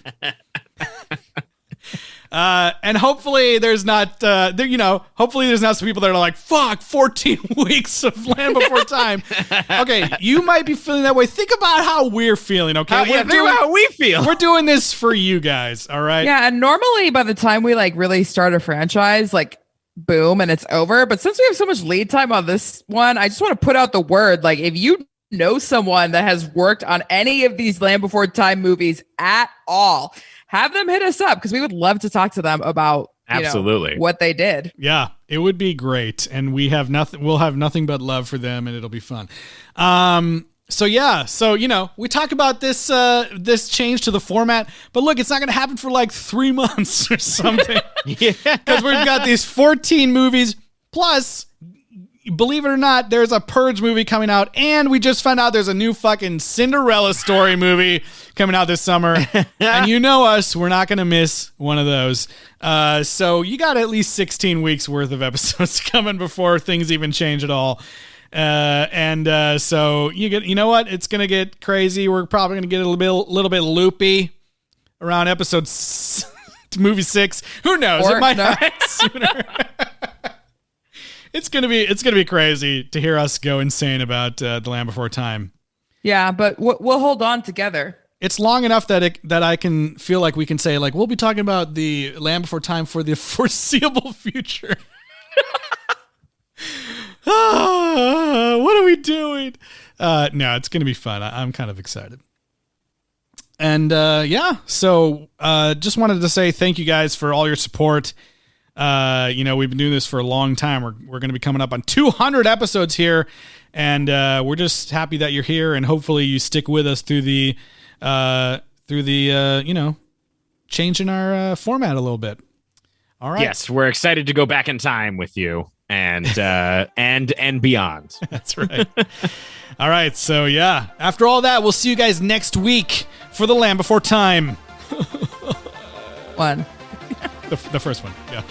And hopefully there's not, hopefully there's not some people that are like, fuck, 14 weeks of Land Before Time. Okay, you might be feeling that way. Think about how we're feeling, okay? Think about how we feel. We're doing this for you guys, all right? Yeah, and normally by the time we really start a franchise, boom, and it's over. But since we have so much lead time on this one, I just want to put out the word, if you know someone that has worked on any of these Land Before Time movies at all, have them hit us up because we would love to talk to them about absolutely what they did. Yeah, it would be great, and we'll have nothing but love for them, and it'll be fun. So we talk about this this change to the format, but look, it's not going to happen for 3 months or something. Yeah, because we've got these 14 movies plus. Believe it or not, there's a Purge movie coming out, and we just found out there's a new fucking Cinderella story movie coming out this summer. And you know us, we're not going to miss one of those. So you got at least 16 weeks worth of episodes coming before things even change at all. So you know what? It's going to get crazy. We're probably going to get a little bit loopy around movie 6. Who knows? It might happen sooner. It's gonna be crazy to hear us go insane about The Land Before Time. Yeah, but we'll hold on together. It's long enough that I can feel like we can say we'll be talking about The Land Before Time for the foreseeable future. What are we doing? No, it's gonna be fun. I'm kind of excited. And so just wanted to say thank you guys for all your support. We've been doing this for a long time. We're going to be coming up on 200 episodes here, and we're just happy that you're here, and hopefully you stick with us through the changing our format a little bit. All right. Yes, we're excited to go back in time with you and beyond. That's right. All right. So yeah, after all that, we'll see you guys next week for The Land Before Time. One. The first one. Yeah.